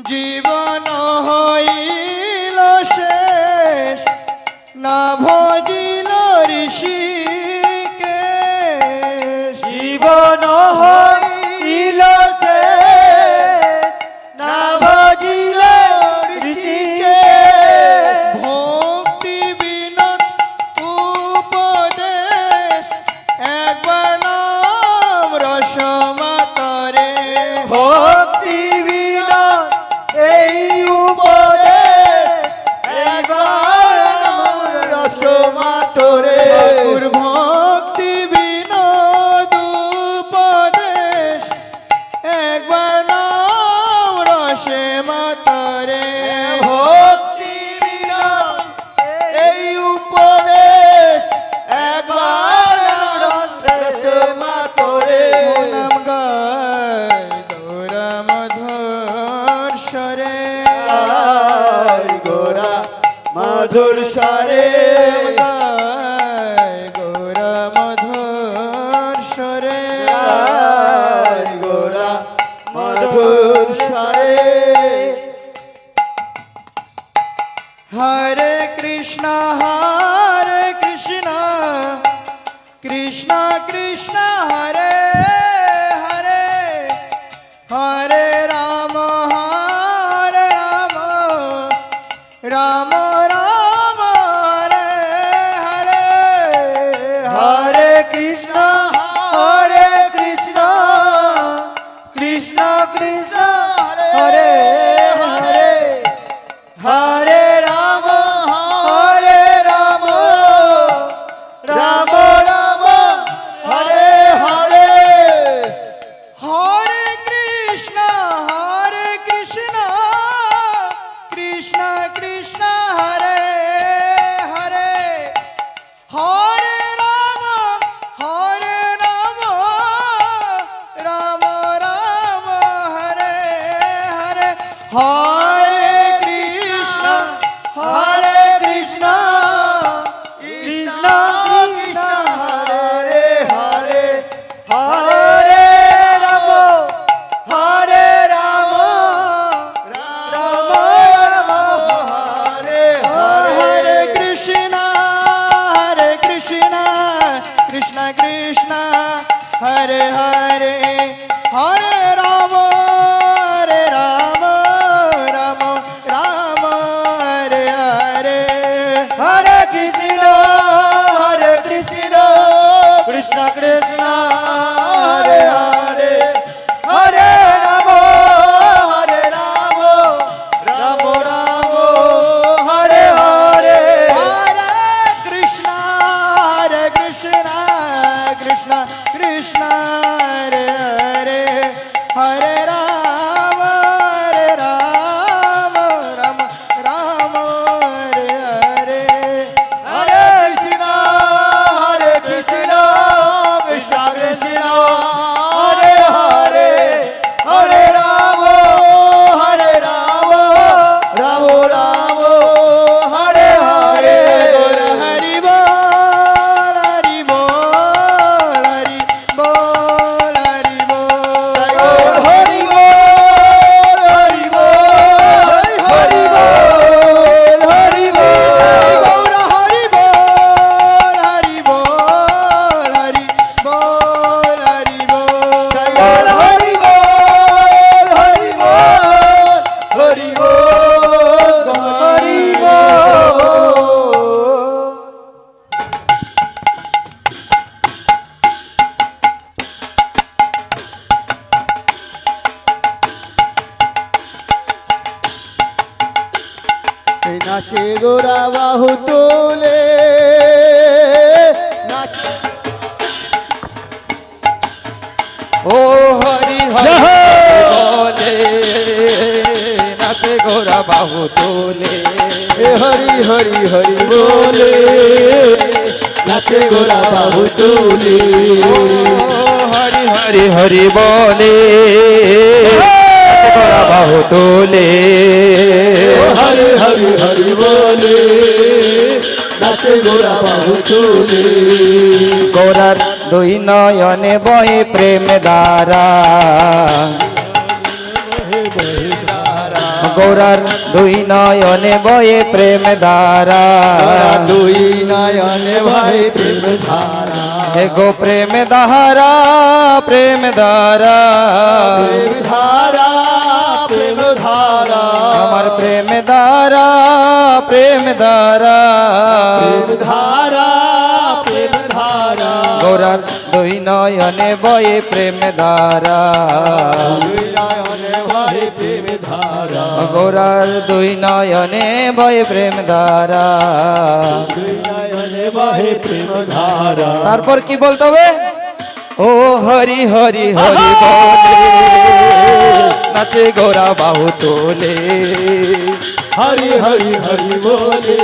জীবন হইল শেষ না ভজিল ঋষিকেশ জীবন হইল শেষ, না ভজিলে ঋষিকে ভক্তি বিনোদ উপদেশ একবার নাম রসমাতরে ভক্তি বিনা এই উপদেশ একবার রসমাতরে ঠাকুর ভক্তি বিনোদ উপদেশ একবার নাম রসে মাতরে ভক্তি বিনা এই উপদেশ একবার রসমাতরে নাম গায় গৌর মধুর স্বরে গায় গোরা মধুর স্বরে গায় গৌর মধুর স্বরে গায় গোরা মধুর স্বরে হরে কৃষ্ণ কৃষ্ণ কৃষ্ণ হরে হরে হরে রাম রাম রাম হরে হরে হরে কৃষ্ণ কৃষ্ণ কৃষ্ণ হরে হরে হরে রাম রাম রাম হরে হরে কৃষ্ণ হরে হরে হরে রাম রাম রাম হরে হরে হরে কৃষ্ণ কৃষ্ণ কৃষ্ণ হরে হরে হরে রাম রাম রাম হরে হরে হরে কৃষ্ণ কৃষ্ণ কৃষ্ণ হরে হরে হরে রাম রাম রাম হরে হরে হরে কৃষ্ণ কৃষ্ণ কৃষ্ণ হরে হরে হরে রাম রাম রাম হরে হরে হরি বল হরি বল হরি বল হরি বল হরি বল হরি বল হরি বল হরি বল গৌর হরি বল হরি বল হরি বল হরি বল হরি বল হরি বল হরি বল হরি বল এই নাচে গোরা বাহু তোলে নাচে ও হরি হরি বলে নাচে গোরা বাহু তোলে হরি হরি হরি বলে নাচে গোরা বাহু তোলে ও হরি হরি হরি বলে নাচে গোরা বাহু তোলে হরি হরি হরি বলে নাচে গোরা বাহু তোলে গোরার দুই নয়নে বহে প্রেম দ্বারা গোরার দুই নয়নে বহে প্রেম দ্বারা দুই নয়নে ভাই প্রেম ধারা হে গো প্রেম দ্বারা প্রেম দ্বারা প্রেম ধারা প্রেম ধারা আমার প্রেম দ্বারা প্রেম দ্বারা প্রেম ধারা প্রেম ধারা গোরার দুই নয়নে বহে প্রেম দ্বারা দুই নয়নে ভাই প্রেম ধারা গোরার দুই নয়নে বহে প্রেম দ্বারা দুই নয়নে ভাই প্রেম ধারা তারপর কি বলতে হবে ও হরি হরি হরি বলে নাচে গোরা বাহু তোলে হরি হরি হরি বলে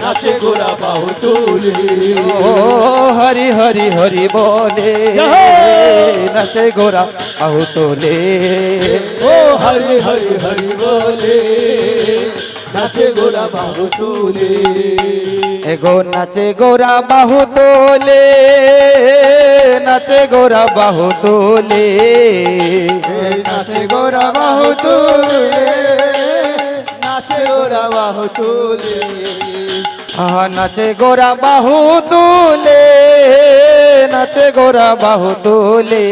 নাচে গোরা বাহু তোলে ও হরি হরি হরি বলে নাচে গোরা বাহু তোলে ও হরি হরি হরি বলে নাচে গোরা বাহু তোলে এগো নাচে গোরা বাহু তোলে নাচে গোরা বাহু তোলে নাচে গোরা বাহু তোলে নাচে গোরা বাহু তোলে আহা নাচে গোরা বাহু তোলে নাচে গোরা বাহু তোলে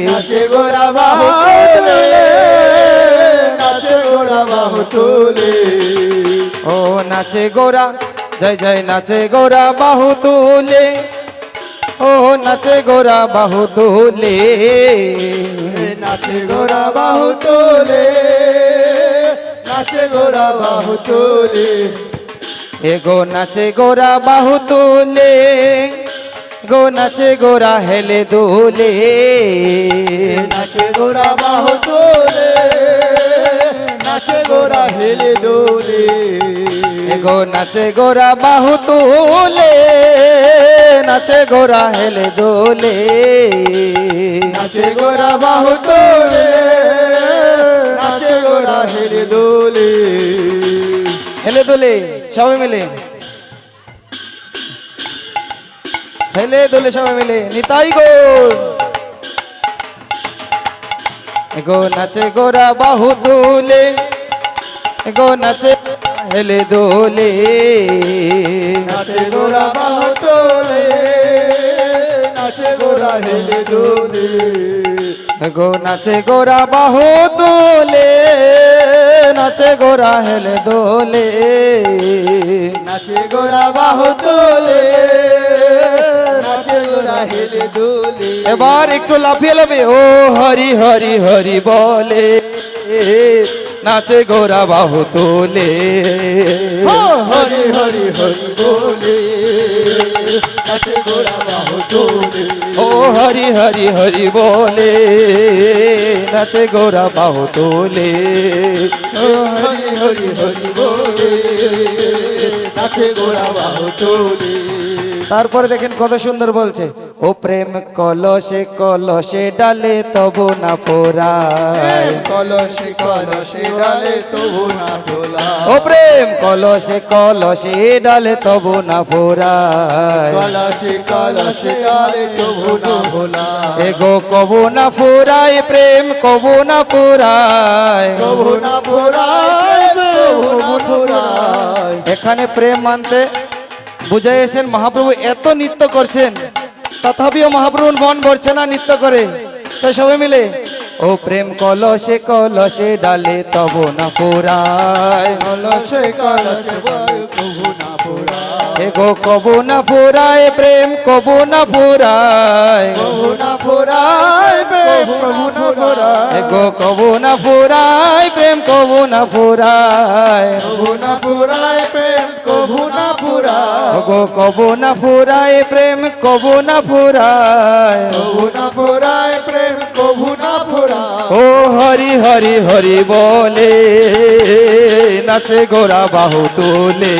নাচে গোরা বাহু তোলে নাচে গোরা বাহু তোলে ও নাচে গোরা জয় জয় নাচে গোরা বাহু তোলে ও নাচে গোরা বাহু তোলে নাচে গোরা বাহু তোলে নাচে গোরা বাহু তোলে এগো নাচে গোরা বাহু তোলে গো নাচে গোরা হেলে দোলে নাচে গোরা বাহু তোলে নাচে গোরা হেলে দোলে এগো নাচে গোরা বাহু তোলে নাচে গোরা হেলে দোলে নাচে গোরা বাহু তোলে নাচে গোরা হেলে দোলে হেলে দোলে সবাই মিলে হেলে দোলে সবাই মিলে নিতাই গো এগো নাচে গোরা বাহু তোলে এগো নাচে হেলে দোলে নাচে গোরা বাহু তোলে নাচে গোরা হেলে দোলে গো নাচে গোরা বাহু তোলে নাচে গোরা হেলে দোলে নাচে গোরা বাহু তোলে নাচে গোরা হেলে দোলে এবার একটু লাফিয়ে লাফিয়ে ও হরি হরি হরি বলে নাচে গোরা বাহু তোলে হরি হরি হরি বলে নাচে গোরা বাহু তোলে ও হরি হরি হরি বলে নাচে গোরা বাহু তোলে হরি হরি হরি বলে নাচে গোরা বাহু তোলে তারপরে দেখেন কত সুন্দর বলছে ও প্রেম কলসে কলসে ডালে তবু না ফোরায় কলসে কলসে ডালে তবু না তোলা ও প্রেম কলসে কলসে ডালে তবু না ফোরায় কলসে কলসে ডালে তবু না ভোলা এগো কবু না ফুরায় প্রেম কবু না ফুরায় তবু না ফুরায় তবু না ফুরায় এখানে প্রেম মানতে বুঝাইছেন মহাপ্রভু এত নৃত্য করছেন তথাপিও মহাপ্রভুর মন ভরছে না নৃত্য করে তো সবাই মিলে ও প্রেম কলসে কলসে ডালে তব না ফুরায় কলসে কলসে তবু না ফুরায় এগো কবু না ফুরায় প্রেম কবু না ফুরায় তবু না ফুরায় প্রেম তবু না ফুরায় এগো কবু না ফুরায় প্রেম কবু না ফুরায় তবু না ফুরায় প্রেম কবু না ফুরায় ওগো কবু না ফুরায় প্রেম কবু না ফুরায় কবু না ফুরায় প্রেম কবু না ফুরায় ও হরি হরি হরি বলে নাচে গোরা বাহু তোলে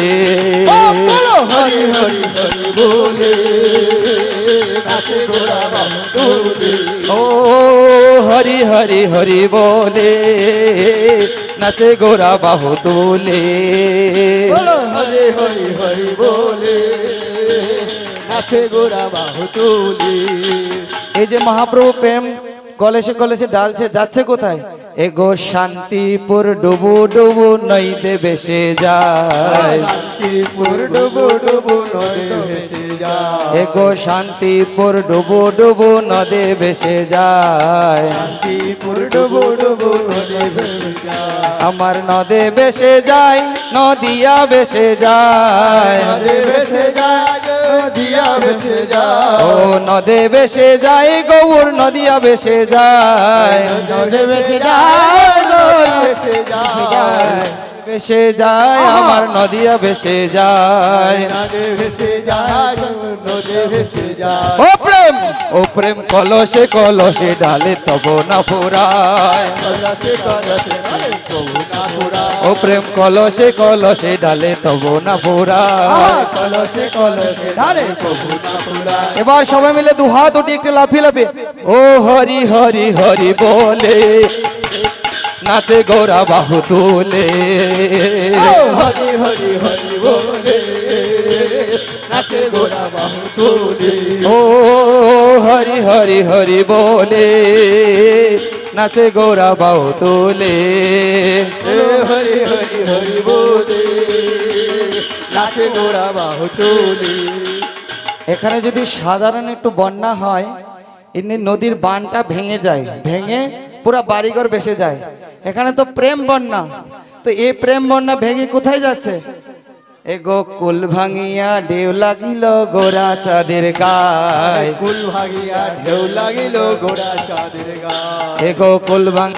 হরি হরি হরি বলে নাচে গোরা বাহু তোলে ও হরি হরি হরি বলে নাচে গোরা বাহু তোলে হরে হরি হরি বলে নাচে গোরা বাহু তোলে এই যে মহাপ্রভু প্রেম কলেশে কলেশে ডালছে যাচ্ছে কোথায় এগো শান্তিপুর ডুবু ডুবু নইতে বেসে যায় শান্তিপুর ডুবু ডুবু নদে ভেসে যায় এগো শান্তিপুর ডুবু ডুবু নদে বেসে যায় শান্তিপুর ডুবু ডুবু নদে ভেসে যায় আমার নদে বেসে যায় নদিয়া বেসে যায় নদে ভেসে যায় নদিয়া ভেসে যায় ও নদে বেসে যায় গৌর নদিয়া বেসে যায় নদে ভেসে যায় নদে ভেসে যায় বেসে যায় আমার নদিয়া বেসে যায় নদে ভেসে যায় নদে ভেসে যায় ও প্রেম কলসে কলসে ডালে তব না ফুরায় কলসে কলসে কবু না ফুরায় ও প্রেম কলসে কলসে ডালে তব না ফুরায় কলসে কলসে ধারে কবু না ফুরায় এবার সবাই মিলে দু হাত উঠে একটু লাফিয়ে লাফিয়ে ও হরি হরি হরি বলে নাচে গোরা বাহু তোলে হরি হরি হরি বলে নাচে গোরা বাহু তোলে ও হরি হরি হরি বলে নাচে গোরা বাহু তোলে হরি হরি হরি বলে নাচে গোরা বাহু তোলে এখানে যদি সাধারণ একটু বন্যা হয় এমনি নদীর বানটা ভেঙে যায় ভেঙে পুরা বাড়িঘর ভেসে যায় এখানে তো প্রেম বন্যা তো এই প্রেম বন্যা ভেঙে কোথায় যাচ্ছে এগো কুল ভাঙিয়া ঢেউ লাগিল গোরা চাঁদের গায় কুল ভাগিয়া ঢেউ লাগিল গোরা চাঁদের গায় এগো কুল ভাঙ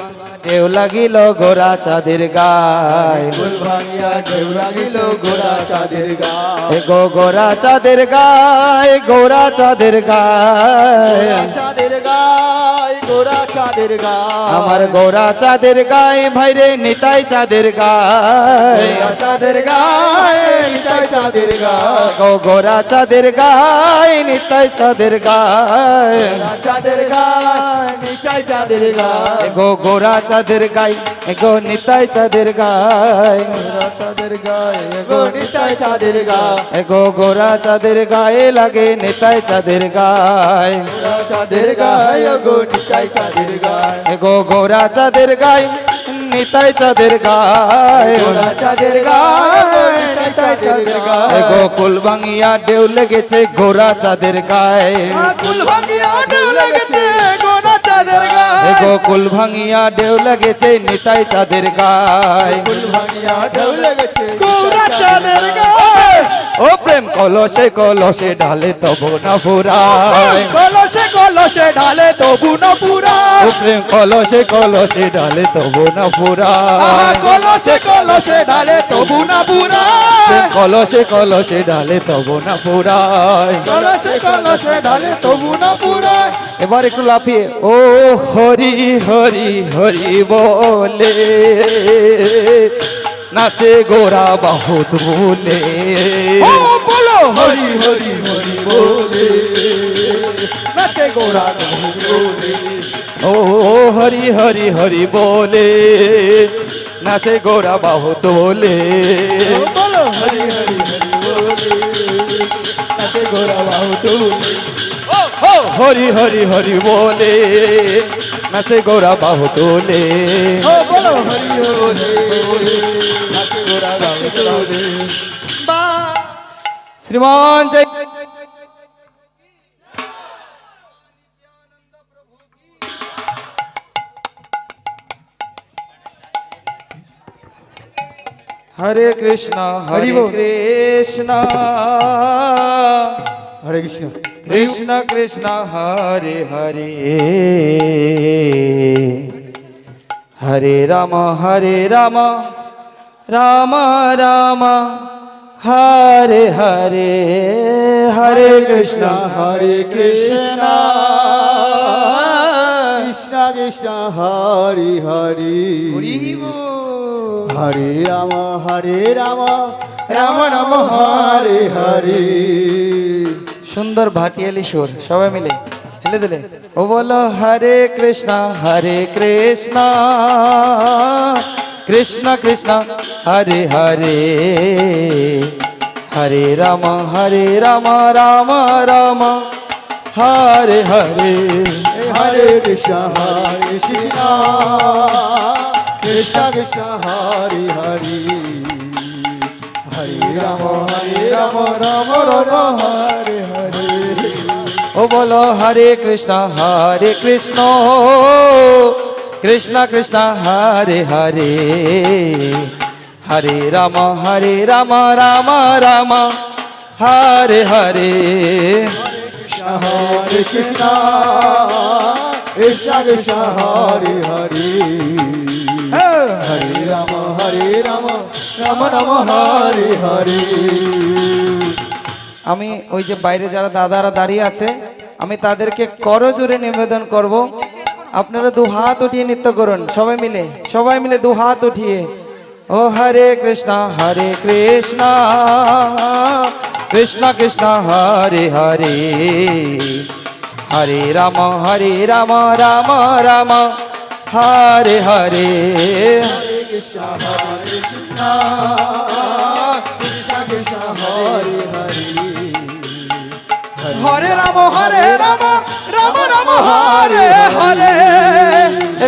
ঢেউ লাগিল গোরা চাঁদের গায় কুল ভাগিয়া ঢেউ লাগিল গোরা চাঁদের গায় এগো গোরা চাঁদের গায় গোরা চাঁদের গায় গোরা চাঁদের গায় গোরা চাঁদের গায় আমার গোরা চাঁদের গায়ে ভাইরে নিতাই চাঁদের গায়ে গোরা চাঁদের গায় নিতাই চাঁদের গায় গো গোরা চাঁদের গায়ে নিতাই চাঁদের গায়ে গোরা চাঁদের গায় নিতাই চাঁদের গায় গো গোরা চাঁদের গায়ে গো নিতাই চাঁদের গায়ে গোরা চাঁদের গায় গো নিতাই চাঁদের গায় গো গোরা চাঁদের গায়ে লাগে নিতাই চাঁদের গায়ে গোরা চাঁদের গায় গো নিতাই চাঁদের গায় গো গোরা চাঁদের গায়ে নিতাই চাঁদের গায় গোরা চাঁদের গায়ে নিতাই চাঁদের গায়ে গোকুল ভাঙিয়া ঢেউ লেগেছে গোরা চাঁদের গায়ে কুল ভাঙিয়া ঢেউ লেগেছে গোরা চাঁদের গায়ে গোকুল ভাঙিয়া ঢেউ লেগেছে নিতাই চাঁদের গায় ফুল ভাঙিয়া ঢেউ লেগেছে গোরা চাঁদের গায়ে ও প্রেম কলসে কলসে ঢালে তবু না ফুরায় কলসে কলসে ঢালে তবু না পুরায় ও প্রেম কলসে কলসে ঢালে তবু না ফুরায় কলসে কলসে ঢালে তবু না পুরায় প্রেম কলসে কলসে ঢালে তবু না ফুরায় কলসে কলসে ঢালে তবু না পুরায় এবার একটু লাফিয়ে ও হরি হরি হরি বলে নাচে গোরা বহুত বলে ও বলো হরি হরি হরি বলে নাচে গোরা বহু বলে ও হরি হরি হরি বলে নাচে গোরা বহুত বলে বলো হরি হরি হরি বলে নাচে গোরা বহু বলে ও হরি হরি হরি বলে নাচে গোরা বহুত বলে ও বলো হরি হরি বলে নাচে গোরা বহু বলে শ্রীমান জয় হরে কৃষ্ণ হরে হরি বল। কৃষ্ণ হরে কৃষ্ণ কৃষ্ণ কৃষ্ণ হরে হরে হরে রাম রাম রাম হরে হরে হরে কৃষ্ণ হরে কৃষ্ণ কৃষ্ণ কৃষ্ণ হরি হরি হরে রাম রাম রাম হরে হরে সুন্দর ভাটিয়ালি সুর সবাই মিলে হেলে দিলে ও বলো হরে কৃষ্ণ কৃষ্ণ কৃষ্ণ হরে হরে হরে রাম রাম রাম হরে হরে হরে কৃষ্ণ কৃষ্ণ কৃষ্ণ হরে হরে হরে রাম রাম রাম হরে হরে ও বলো হরে কৃষ্ণ কৃষ্ণ কৃষ্ণ হরে হরে হরে রাম রাম রাম হরে হরে হরে কৃষ্ণ কৃষ্ণ কৃষ্ণ হরে হরে হরে রাম রাম রাম হরে হরে আমি ওই যে বাইরে যারা দাদারা দাঁড়িয়ে আছে আমি তাদেরকে করজোরে নিবেদন করব আপনারা দু হাত উঠিয়ে নৃত্য করুন সবাই মিলে দু হাত উঠিয়ে ও হরে কৃষ্ণ কৃষ্ণ কৃষ্ণ হরে হরে হরে রাম রাম রাম হরে হরে কৃষ্ণ কৃষ্ণ কৃষ্ণ হরে হরে হরে রাম রাম রাম হরে হরে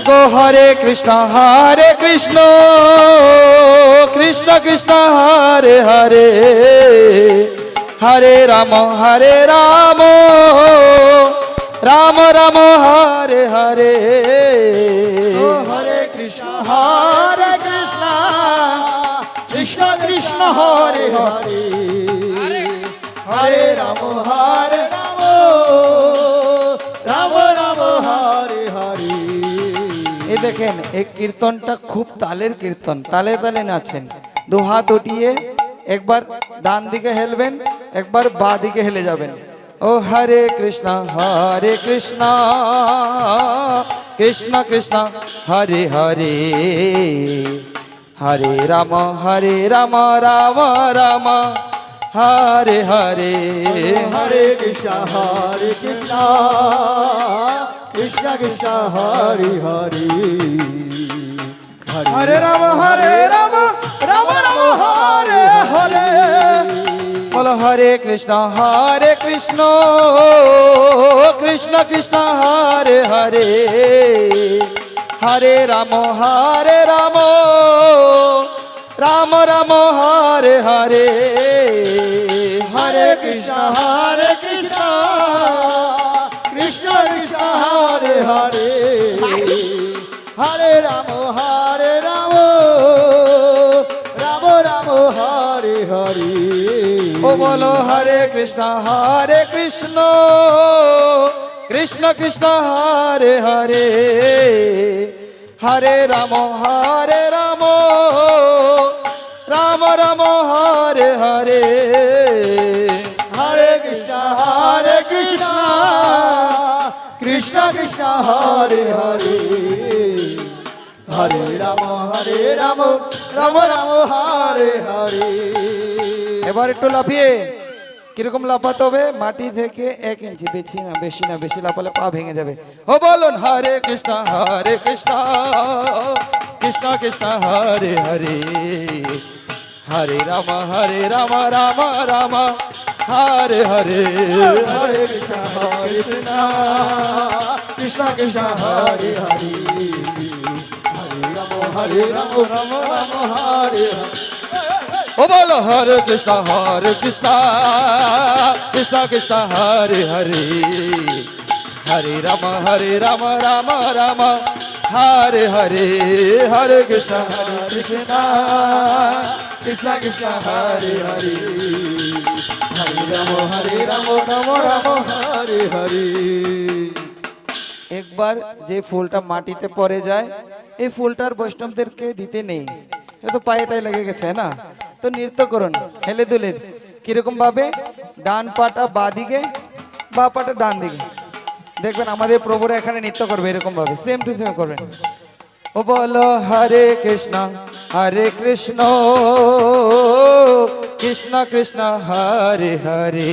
গো হরে কৃষ্ণ কৃষ্ণ কৃষ্ণ হরে হরে হরে রাম রাম রাম হরে হরে হরে কৃষ্ণ কৃষ্ণ কৃষ্ণ হরে হরে হরে রাম রাম রাম হরে হরে এই দেখেন এই কীর্তনটা খুব তালের কীর্তন তালে তালে নাচেন দু হাত উঠিয়ে একবার ডান দিকে হেলবেন একবার বাঁ দিকে হেলে যাবেন ও হরে কৃষ্ণ কৃষ্ণ কৃষ্ণ হরে হরে হরে রাম রাম রাম হরে হরে হরে কৃষ্ণ কৃষ্ণ কৃষ্ণ হরে হরে হরে রাম রাম রাম হরে হরে বলো হরে কৃষ্ণ কৃষ্ণ কৃষ্ণ হরে হরে হরে রাম রাম রাম হরে হরে হরে কৃষ্ণ কৃষ্ণ কৃষ্ণ হরে হরে হরে রাম রাম রাম হরে হরে ও বলো হরে কৃষ্ণ কৃষ্ণ কৃষ্ণ হরে হরে হরে রাম রাম রাম হরে হরে হরে কৃষ্ণ কৃষ্ণ কৃষ্ণ হরে হরে হরে রাম রাম রাম হরে হরে এবার একটু লাফিয়ে কিরকম লাফাতে হবে মাটি থেকে 1 ইঞ্চি বেশি না বেশি লাফালে পা ভেঙে যাবে ও বলুন হরে কৃষ্ণ কৃষ্ণ কৃষ্ণ হরে হরে হরে রাম রাম রাম হরে হরে হরে কৃষ্ণ কৃষ্ণ কৃষ্ণ হরে হরে হরে রাম রাম রাম হরে হরে ও বলো হরে কৃষ্ণ কৃষ্ণ কৃষ্ণ হরে হরে হরে রাম রাম রাম হরে হরে হরে কৃষ্ণ কৃষ্ণ কৃষ্ণ কৃষ্ণ হরে হরে হরে রাম রাম রাম হরে হরে একবার যে ফুলটা মাটিতে পড়ে যায় এই ফুলটার বৈষ্ণবদেরকে দিতে নেই এটা তো পায়েটাই লেগে গেছে না তো নৃত্য করুন হেলে দুলে কিরকম ভাবে ডান পাটা বাদিকে বা পাটা ডান দিকে দেখবেন আমাদের প্রভুরা এখানে নৃত্য করবে এরকম ভাবে সেম টু সেম করবেন ও বলো হরে কৃষ্ণ কৃষ্ণ কৃষ্ণ হরে হরে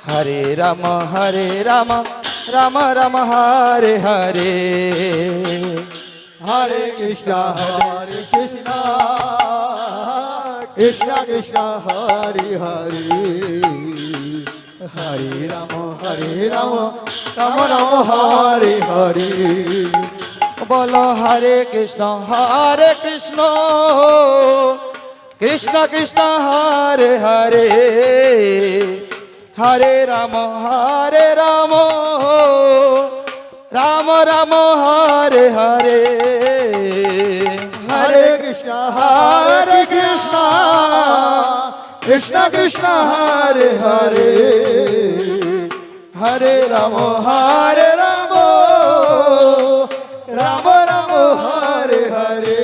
হরে রাম রাম রাম হরে হরে হরে কৃষ্ণ কৃষ্ণ কৃষ্ণ হরে হরে হরে রাম রাম রাম হরে হরে বলো হরে কৃষ্ণ কৃষ্ণ কৃষ্ণ হরে হরে হরে রাম রাম রাম হরে হরে হরে কৃষ্ণ কৃষ্ণ কৃষ্ণ হরে হরে হরে রাম রাম রাম রাম হরে হরে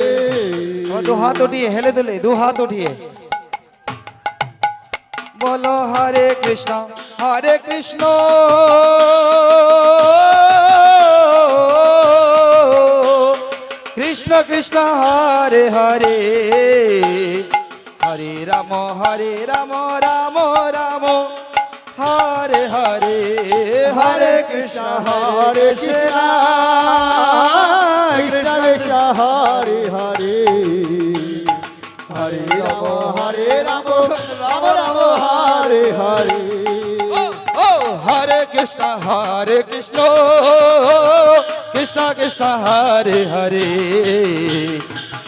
দু হাত উঠিয়ে হেলে দুলে দু হাত উঠিয়ে বলো হরে কৃষ্ণ কৃষ্ণ কৃষ্ণ হরে হরে হরে রাম রাম রাম হরে হরে হরে কৃষ্ণ কৃষ্ণ কৃষ্ণ হরে হরে হরে রাম রাম রাম হরে হরে ও হরে কৃষ্ণ কৃষ্ণ কৃষ্ণ হরে হরে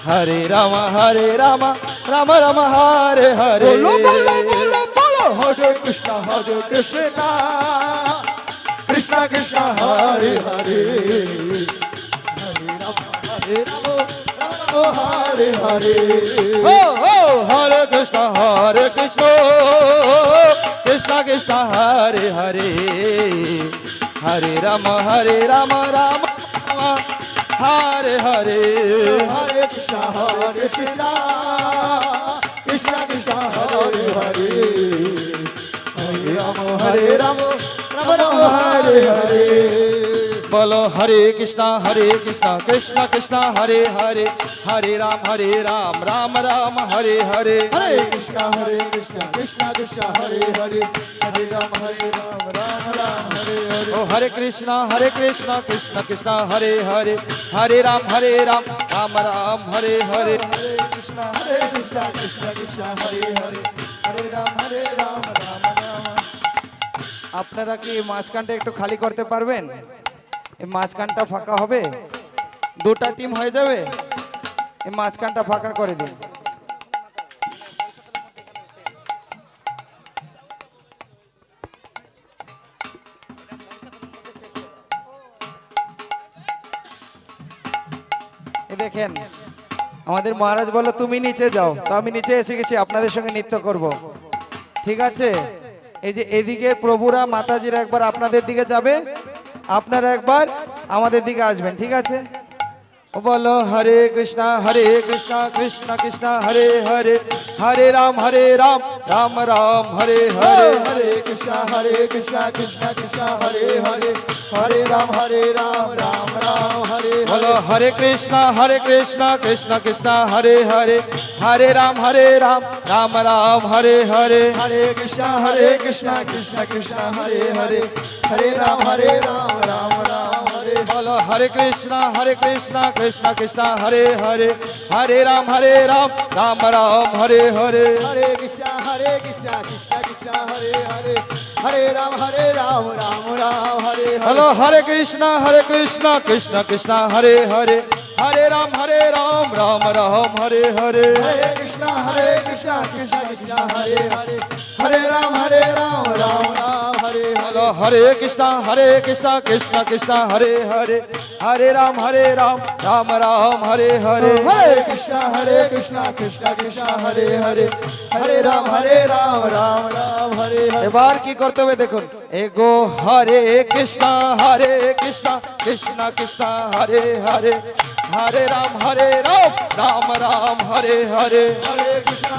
হরে রাম রাম রাম হরে হরে হরে কৃষ্ণ কৃষ্ণ কৃষ্ণ হরে হরে হরে রাম রাম হরে হরে ও হরে কৃষ্ণ কৃষ্ণ হরে হরে হরে রাম রাম হরে হরে হরে কৃষ্ণ কৃষ্ণ কৃষ্ণ হরে হরে হরে রাম রাম রাম হরে হরে বলো হরে কৃষ্ণ কৃষ্ণ কৃষ্ণ হরে হরে হরে রাম রাম রাম হরে হরে হরে কৃষ্ণ কৃষ্ণ কৃষ্ণ হরে হরে হরে রাম রাম রাম হরে হরে ও হরে কৃষ্ণ কৃষ্ণ কৃষ্ণ হরে হরে হরে রাম রাম রাম হরে হরে হরে কৃষ্ণ কৃষ্ণ কৃষ্ণ হরে হরে হরে রাম রাম রাম আপনারা কি মাঝখানটা একটু খালি করতে পারবেন এই মাঝখানটা ফাঁকা হবে, দুটা টিম হয়ে যাবে, এই মাঝখানটা ফাঁকা করে দিন। এই দেখেন আমাদের মহারাজ বললো তুমি নিচে যাও, তো আমি নিচে এসে গেছি আপনাদের সঙ্গে নৃত্য করব। ঠিক আছে, এই যে এদিকে প্রভুরা মাতাজিরা একবার আপনাদের দিকে যাবে, আপনারা একবার আমাদের দিকে আসবেন। ঠিক আছে, ও বলো হরে কৃষ্ণ কৃষ্ণ কৃষ্ণ হরে হরে, হরে রাম রাম রাম হরে হরে। हरे कृष्णा कृष्ण कृष्ण हरे हरे, हरे राम राम राम हरे बोलो हरे कृष्ण कृष्ण कृष्ण हरे हरे, हरे राम राम राम हरे हरे। हरे कृष्णा कृष्ण कृष्ण हरे हरे, हरे राम राम राम हरे। बोलो हरे कृष्ण कृष्ण कृष्ण हरे हरे, हरे राम राम राम हरे हरे। हरे कृष्णा कृष्ण कृष्ण हरे हरे, हरे राम राम राम हरे हरे। बोलो हरे कृष्ण कृष्ण कृष्ण हरे हरे, हरे राम राम राम हरे हरे। हरे कृष्णा कृष्ण कृष्ण हरे हरे, हरे राम राम राम हरे हरे। बोलो हरे कृष्ण कृष्ण कृष्ण हरे हरे, हरे राम राम राम हरे हरे। हरे कृष्णा कृष्ण कृष्ण हरे हरे, हरे राम राम राम हरे हरे। এবার কি করতে হবে দেখুন, এগো হরে কৃষ্ণ কৃষ্ণ কৃষ্ণ হরে হরে, হরে রাম রাম রাম হরে হরে। हरे कृष्णा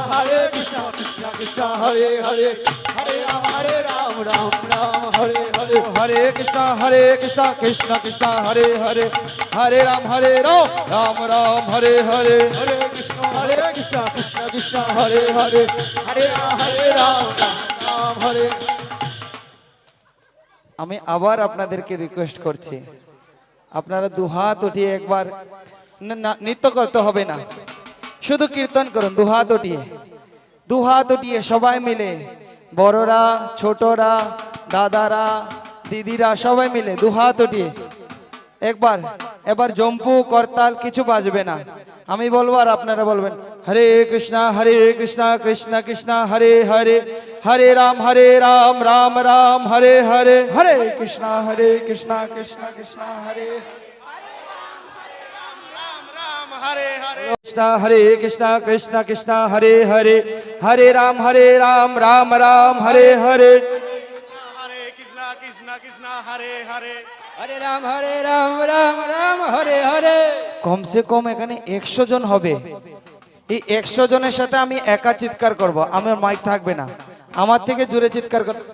कृष्ण कृष्ण हरे हरे, हरे राम राम राम हरे हरे। हरे कृष्ण कृष्ण कृष्ण हरे हरे, हरे राम राम राम हरे हरे। हरे कृष्णा कृष्ण कृष्ण हरे हरे, हरे राम राम हरे। আমি আবার আপনাদেরকে রিকোয়েস্ট করছি, আপনারা দুহাত উঠিয়ে একবার নৃত্য করতে হবে না, শুধু কীর্তন করুন। দুহাত উঠিয়ে সবাই মিলে, বড়রা ছোটরা দাদারা দিদিরা সবাই মিলে দুহাত উঠিয়ে এবার জম্পু করতাল কিছু বাজবে না, আমি বলবো আর আপনারা বলবেন হরে কৃষ্ণ কৃষ্ণ কৃষ্ণ হরে হরে, হরে রাম রাম রাম হরে হরে। हरे कृष्णा कृष्ण कृष्ण हरे कृष्ण कृष्ण कृष्ण हरे हरे, हरे राम राम राम हरे हरे। हरे कृष्णा कृष्णा हरे हरे, हरे राम राम राम हरे हरे। কমসে কম এখানে 100 জন হবে, এই 100 জনের সাথে আমি একা চিৎকার করব, আমার মাইক থাকবে না, আমার থেকে জোরে চিৎকার করতে।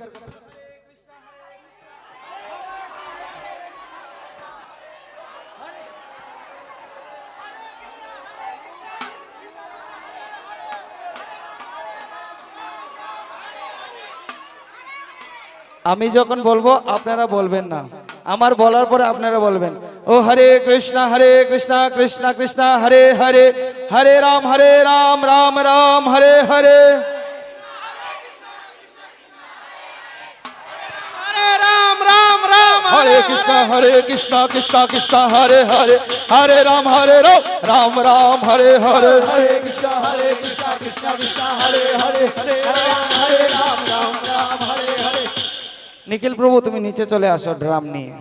আমি যখন বলবো আপনারা বলবেন না, আমার বলার পরে আপনারা বলবেন ও হরে কৃষ্ণ কৃষ্ণ কৃষ্ণ হরে হরে, হরে রাম রাম রাম হরে হরে। हरे राम राम हरे कृष्ण कृष्ण कृष्ण हरे हरे, हरे राम राम राम हरे हरे। हरे कृष्णा कृष्ण कृष्ण हरे हरे, हरे राम राम राम हरे हरे। নিখিল প্রভু তুমি নিচে চলে আসো ড্রাম নিয়ে।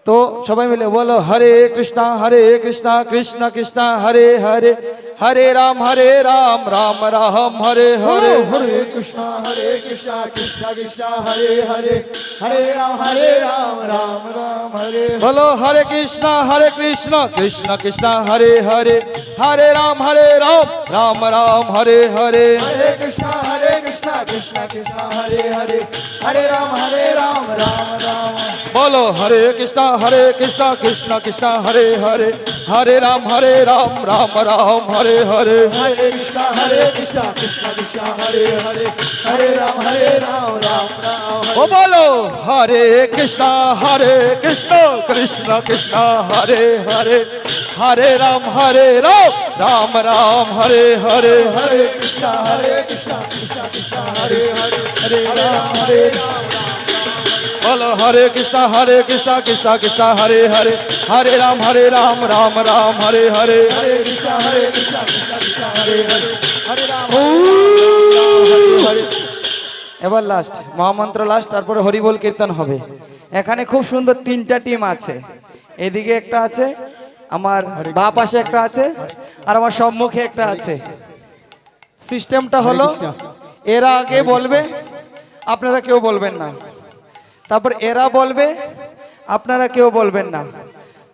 তো সবাই মিলে বলো হরে কৃষ্ণ কৃষ্ণ কৃষ্ণ হরে হরে, হরে রাম রাম রাম হরে হরে। हरे कृष्णा कृष्ण कृष्ण हरे हरे, हरे राम राम राम हरे। বলো হরে কৃষ্ণ কৃষ্ণ কৃষ্ণ হরে হরে, হরে রাম রাম রাম হরে হরে। हरे कृष्णा कृष्ण कृष्ण हरे हरे, हरे राम राम राम। বলো হরে কৃষ্ণ কৃষ্ণ কৃষ্ণ হরে হরে, হরে রাম রাম রাম হরে হরে। हरे कृष्णा कृष्ण कृष्ण हरे हरे, हरे राम राम राम। ও বলো হরে কৃষ্ণ কৃষ্ণ কৃষ্ণ হরে হরে, হরে রাম রাম রাম হরে হরে। हरे कृष्णा कृष्ण कृष्ण हरे हरे, हरे राम राम राम। बोलो हरे कृष्णा कृष्णा कृष्णा हरे हरे हरे राम राम राम हरे हरे हरे कृष्णा कृष्णा कृष्णा हरे हरे हरे राम हरे। এবার লাস্ট মহামন্ত্র লাস্ট, তারপরে হরিবোল কীর্তন হবে। এখানে খুব সুন্দর তিনটা টিম আছে, এদিকে একটা আছে, আমার বাঁ পাশে একটা আছে, আর আমার সম্মুখে একটা আছে। সিস্টেমটা হলো এরা আগে বলবে, আপনারা কেউ বলবেন না, তারপর এরা বলবে, আপনারা কেউ বলবেন না,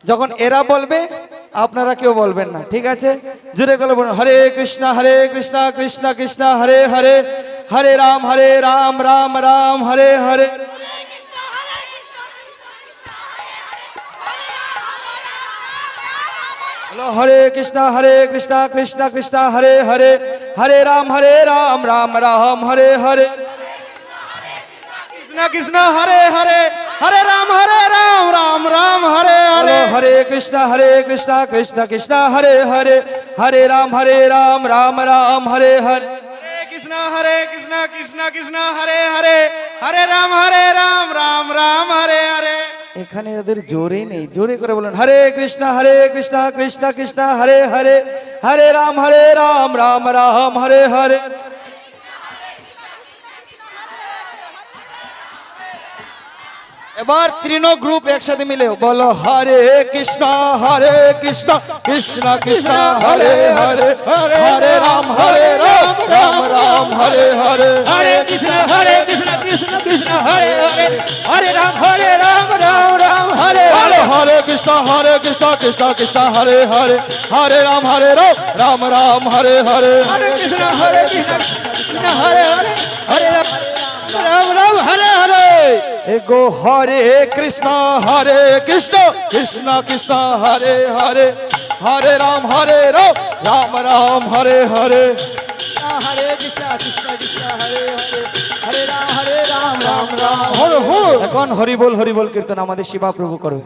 যখন এরা বলবে আপনারা কেউ বলবেন না, ঠিক আছে? জোরে করে বলুন হরে কৃষ্ণা কৃষ্ণ কৃষ্ণ হরে হরে হরে রাম রাম রাম হরে হরে। বলো হরে কৃষ্ণ কৃষ্ণ কৃষ্ণ হরে হরে হরে রাম রাম রাম হরে হরে। कृष्णा कृष्णा हरे हरे हरे राम राम राम हरे বলো हरे হরে কৃষ্ণ কৃষ্ণ কৃষ্ণ হরে হরে হরে রাম রাম রাম হরে হরে। हरे कृष्णा कृष्णा कृष्णा हरे हरे हरे राम राम राम हरे हरे। এখানে ওদের জোরে নেই, জোরে করে বলুন হরে কৃষ্ণ কৃষ্ণ কৃষ্ণ হরে হরে হরে রাম রাম রাম হরে হরে। এবার তৃণো গ্রুপ একসাথে মিলে বলো হরে কৃষ্ণ কৃষ্ণ কৃষ্ণ হরে হরে হরে রাম রাম রাম হরে হরে हरे कृष्ण कृष्ण कृष्ण हरे हरे हरे राम राम राम हरे हरे हरे कृष्णा कृष्णा कृष्ण हरे हरे हरे राम राम राम हरे हरे हरे कृष्ण कृष्ण हरे हरे हरे राम राम हरे हरे। एगो हरे कृष्ण कृष्ण कृष्ण हरे हरे हरे राम राम राम हरे हरे हरे कृष्णा कृष्णा हरे हरे हरे राम राम राम হর হর। এখন হরিবোল হরিবোল কীর্তন আমাদের শিবা প্রভু করবে।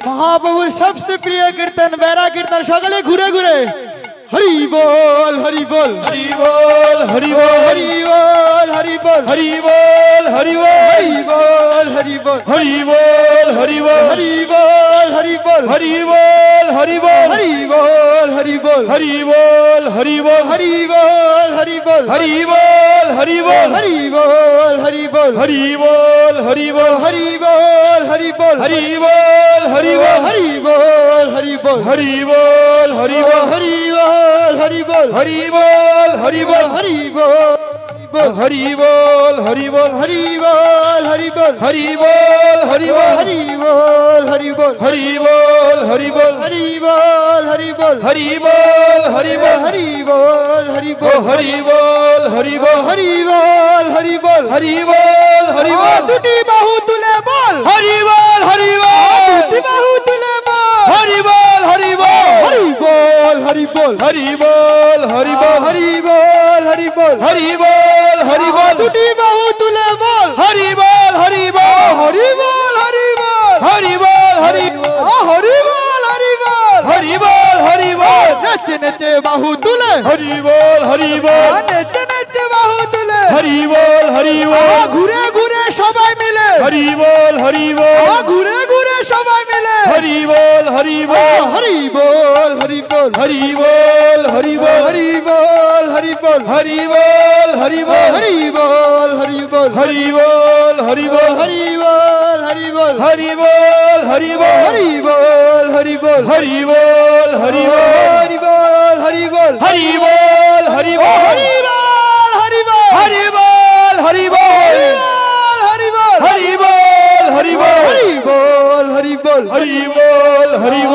মহাপ্রভুর সবচেয়ে প্রিয় কীর্তন বেড়া কীর্তন, সকালে ঘুরে ঘুরে হরি বল হরি বল हरि बोल हरि बोल হরি বল হরি বল हरि बोल हरि बोल হরি বল হরি বল हरि बोल हरि बोल হরি বল হরি বল हरि बोल हरि बोल হরি বল হরি বল हरि बोल हरि बोल হরি বল হরি বল हरि बोल हरि बोल হরি বল হরি বল हरि बोल हरि बोल হরি বল হরি বল हरि बोल हरि बोल হরি বল হরি বল हरि बोल हरि बोल হরি বল হরি বল हरि बोल हरि बोल হরি বল हरि बोल हरि बोल হরি বল হরি বল हरि बोल हरि बोल হরি বল হরি বল हरि बोल हरि बोल হরি বল হরি বল हरि बोल हरि बोल হরি বল হরি ओ বল हरि बोल हरि बोल হরি বল হরি বল हरि बोल हरि बोल দুটি বাহু তুলে বল हरि बोल हरि बोल দুটি বাহু তুলে বল हरि बोल हरि बोल হরি বল হরি বল हरि बोल हरि बोल হরি বল হরি বল हरि बोल हरि बोल দুটি বাহু তুলে বল हरि बोल हरि बोल হরি বল হরি বল हरि बोल हरि হরি বল হরি বল हरि बोल हरि बोल নেচে নেচে বাহু তুলে हरि बोल हरि बोल নেচে নেচে বাহু তুলে हरि बोल हरि बोल ঘুরে ঘুরে সবাই মিলে हरि बोल हरि बोल ঘুরে ঘুরে সবাই মিলে हरि बोल हरि बोल হরি বল হরি বল हरि बोल हरि बोल হরি বল হরি বল हरि बोल हरि बोल হরি বল হরি বল हरि बोल हरि बोल হরি বল হরি বল हरि बोल हरि बोल হরি বল হরি বল हरि बोल हरि बोल হরি বল হরি বল हरि बोल हरि बोल হরি বল हरि बोल हरि बोल হরি বল हरि बोल हरि बोल হরি বল হরি বল हरि बोल हरि बोल হরি বল হরি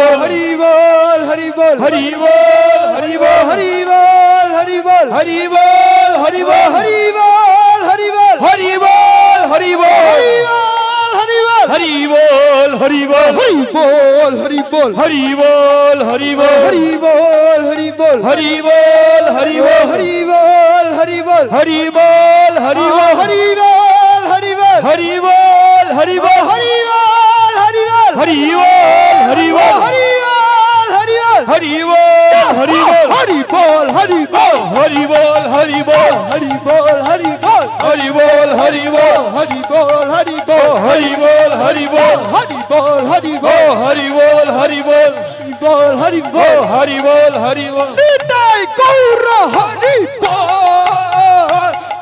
বল हरि बोल हरि बोल হরি বল হরি বল हरि बोल हरि बोल হরি বল হরি বল हरि बोल हरि बोल হরি বল हरि बोल हरि बोल হরি বল হরি বল हरि बोल हरि बोल হরি বল হরি বল हरि बोल हरि बोल হরি বল হরি বল हरि बोल हरि बोल হরি বল হরি বল हरि बोल हरि बोल হরি বল হরি বল हरि बोल हरि बोल হরি বল হরি বল হরি বল হরি বল হরি বল হরি বল হরি বল হরি বল হরি বল হরি বল হরি বল হরি বল হরি বল হরি বল হরি বল হরি বল হরি বল হরি ও বল হরি বল হরি বল বল হরি ও বল হরি বল হরি বল নিতাই গৌর হরি বল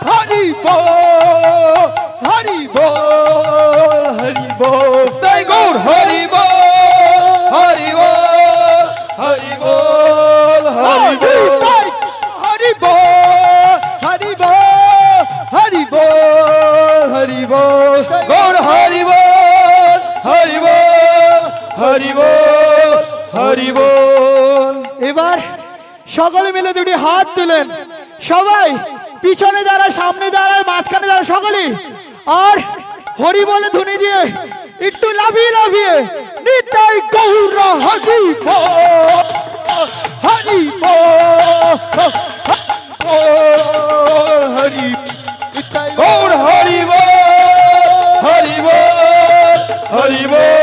হরি বল হরি বল হরি বল তাই গৌর হরি বল হরি বল হরি বল হরি বল নিতাই হরি বল হরি বল হরি বল হরি বল গৌর হরি বল হরি বল হরি বল হরি বল এবার সকলে মিলে দুটি হাত তুলেন সবাই পিছনে দাঁড়ায় সামনে দাঁড়ায় মাঝখানে দাঁড়ায় সকলে আর হরি বলে ধ্বনি দিয়ে একটু লাফিয়ে লাফিয়ে নিতাই গৌর হরি বল হরি বল হরি গৌর হরি বল হরি বল হরি বল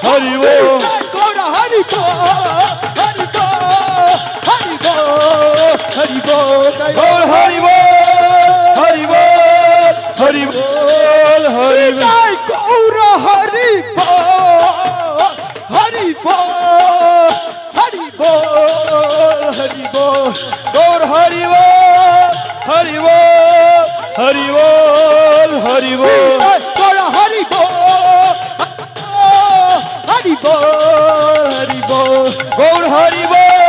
হরি বল গৌর হরি বল হরি বল হরি বল হরি বল গৌর হরি বল হরি বল হরি বল হরি বল নিতাই গৌর হরি বল হরি বল হরি বল হরি বল গৌর হরি বল হরি বল হরি বল হরি বল নিতাই গৌর হরি বল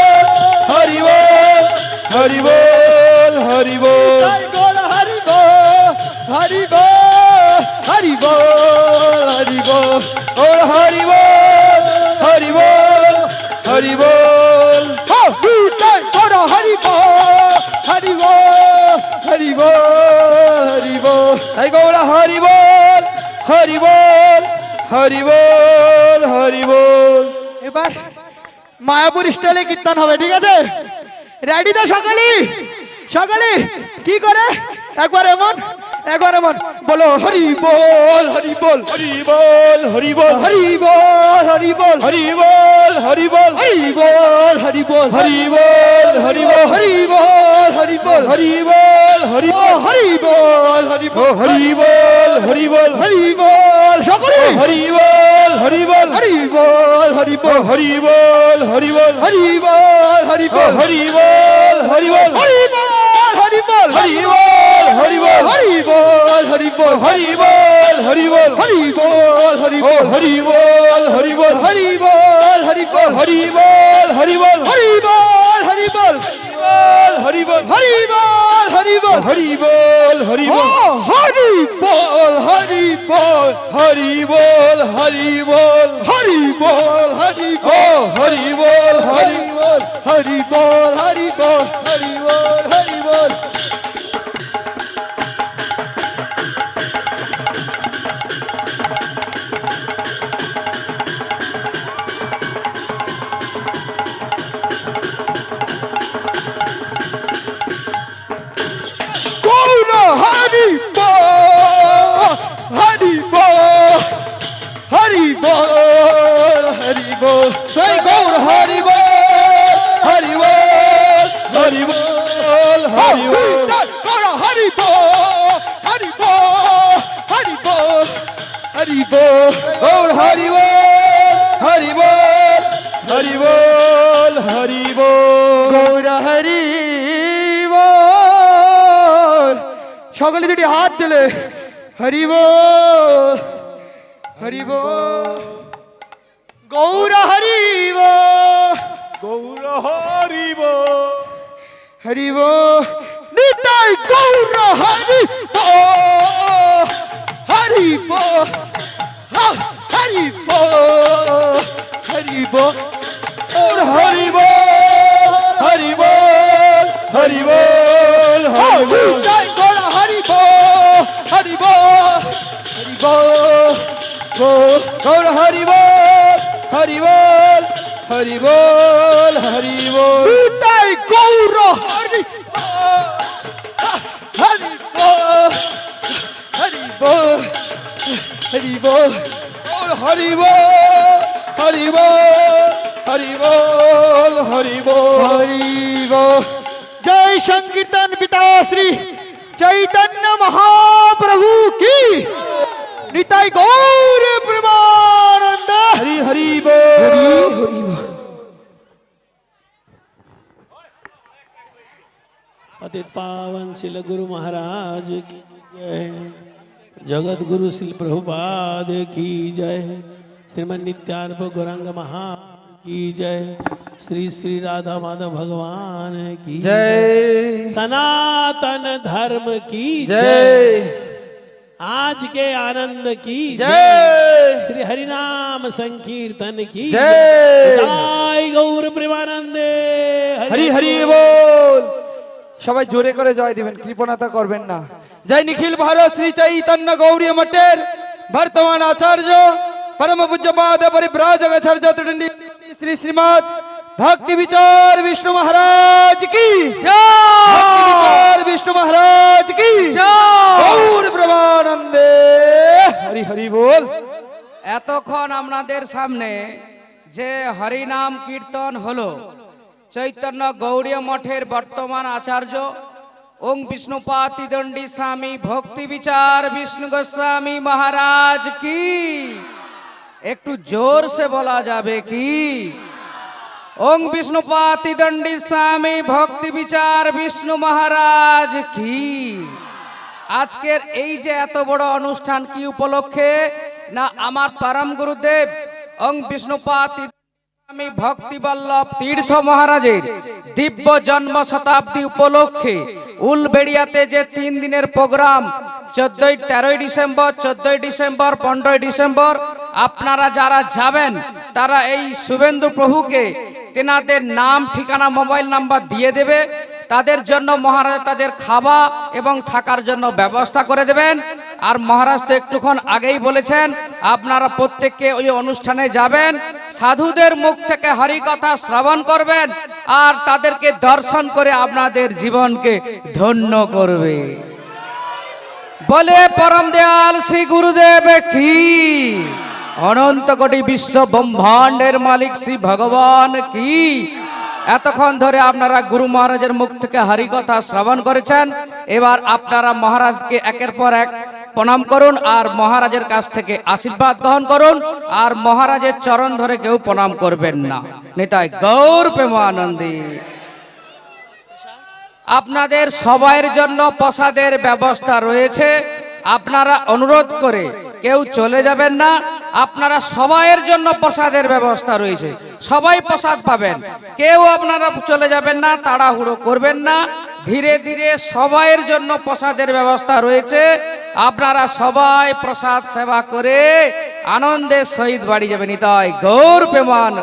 হরি বল হরি বল গৌর হরি বল হরি বল হরি বল হরি বল নিতাই গৌর হরি বল হরি বল হরি বল হরি বল গৌর হরি বল হরি বল হরি বল নিতাই গৌর হরি বল হরি বল হরি বল হরি বল তাই গৌর হরি বল হরি বল হরি বল হরি বল এবার মায়াপুর স্টাইলে কীর্তন হবে ঠিক আছে রেডি তো সকালে সকালে কি করে একবার এমন বলো হরি বল হরি বল হরি বল হরি বল হরি বল হরি বল হরি বল হরি বল হরি বল হরি বল হরি বল হরি বল হরি বল হরি বল হরি বল হরি ও হরি বল হরি ও বল হরি বল হরি বল হরি বল সকলে হরি বল হরি বল হরি বল হরি ও বল হরি বল হরি বল হরি বল হরি ও বল হরি বল হরি বল হরি বল হরি বল হরি বল হরি বল হরি বল হরি বল হরি বল হরি বল হরি বল হরি ও বল হরি বল হরি বল হরি বল হরি বল হরি বল হরি বল হরি বল হরি বল হরি বল হরি বল হরি বল হরি বল হরি ও বল হরি বল হরি বল হরি বল হরি বল হরি বল হরি ও হরি বল হরি বল হরি বল হরি বল হরি বল হরি বল গৌর হরি বল হরি বল হরি বল হরি বল জয় গৌর হরি বল হরি বল হরি বল হরি বল গৌর হরি বল হরি বল হরি বল হরি বল গৌর হরি বল হরি বল হরি বল হরি বল গৌর হরি বল সকলে দুটি হাত দিলে হরি বল হরি বল গৌর হরি বল গৌর হরি বল হরি বল নিতাই গৌর হরি বল হরি বল হরি বল হরি বল গৌর হরি বল হরি বল হরি বল হরি বল নিতাই গৌর হরি বল হরি বল হরি বল গৌর হরি বল হরি বল হরি বল হরি বল নিতাই গৌর হরি বল হরি বল হরি বল হরি বল গৌর হরি বল হরি বল হরি বল হরি বল হরি বল। জয় সংকীর্তন পিতা শ্রী চৈতন্য মহাপ্রভু কি নিতাই গৌর প্রেমানন্দ। হরি হরি বল पतित पावन शिल गुरु महाराज की जय। जगत गुरु शिल प्रभुपाद की जय। श्रीमन नित्यानंद गौरांग महा की जय। श्री श्री राधा माधव भगवान की जय सनातन धर्म की जय आज के आनंद की जय श्री हरिनाम संकीर्तन की जय जय गौर प्रेमानंदे হরি হরি বল। সবাই জোরে করে জয় দিবেন, কৃপণতা করবেন না। জয় নিখিল ভারত শ্রী চৈতন্য গৌরী মঠের বর্তমান আচার্য পরম পূজ্যপাদ পরিব্রাজক আচার্য তৃণী শ্রী শ্রীমৎ ভক্তি বিচার বিষ্ণু মহারাজ কি ভক্তি বিচার বিষ্ণু মহারাজ কি গৌর প্রেমানন্দে হরি হরি বল। এতক্ষণ আপনাদের সামনে যে হরিনাম কীর্তন হলো চৈতন্য গৌড়ীয় মঠের বর্তমান আচার্য ওং বিষ্ণুপাতি দণ্ডী স্বামী ভক্তি বিচার বিষ্ণু গোস্বামী মহারাজ কি একটু জোর সে বলা যাবে কি ওং বিষ্ণুপাতি দণ্ডী স্বামী ভক্তি বিচার বিষ্ণু মহারাজ কি। আজকের এই যে এত বড় অনুষ্ঠান কি উপলক্ষে না আমার পরম গুরুদেব ওং বিষ্ণুপাতি স্বামী ভক্তি বল্লভ তীর্থ মহারাজের দিব্য জন্ম শতাব্দী উপলক্ষে উলবেড়িয়াতে যে 3 দিনের প্রোগ্রাম 13ই ডিসেম্বর 14ই ডিসেম্বর 15ই ডিসেম্বর আপনারা যারা যাবেন তারা এই শুভেন্দু প্রভুকে তেনাদের নাম ঠিকানা মোবাইল নাম্বার দিয়ে দেবে। তাদের জন্য মহারাজ তাদের খাওয়া এবং থাকার জন্য ব্যবস্থা করে দেবেন। আর মহারাজ তো একটুক্ষণ আগেই বলেছেন আপনারা প্রত্যেককে ওই অনুষ্ঠানে যাবেন, সাধুদের মুখ থেকে হরি কথা শ্রবণ করবেন আর তাদেরকে দর্শন করে আপনাদের জীবনকে ধন্য করবে। বলে পরম দয়াল শ্রী গুরুদেব কি অনন্ত কোটি বিশ্ব ব্রহ্মাণ্ডের মালিক শ্রী ভগবান কি। এতক্ষণ ধরে আপনারা গুরু মহারাজের মুখ থেকে হরি কথা শ্রবণ করেছেন। এবার আপনারা মহারাজকে একের পর এক প্রণাম করুন আর মহারাজের কাছ থেকে আশীর্বাদ গ্রহণ করুন। আর মহারাজের চরণ ধরে কেউ প্রণাম করবেন না। নিতাই গৌর প্রেমানন্দে। আপনাদের সবাইয়ের জন্য প্রসাদের ব্যবস্থা রয়েছে, আপনারা অনুরোধ করে কেউ চলে যাবেন না। আপনারা সবাইয়ের জন্য প্রসাদের ব্যবস্থা রয়েছে, সবাই প্রসাদ পাবেন, কেউ আপনারা চলে যাবেন না, তাড়াহুড়ো করবেন না। ধীরে ধীরে সবাইয়ের জন্য প্রসাদের ব্যবস্থা রয়েছে, আপনারা সবাই প্রসাদ সেবা করে আনন্দের সহিত বাড়ি যাবেন। নিতাই গৌর প্রেমান।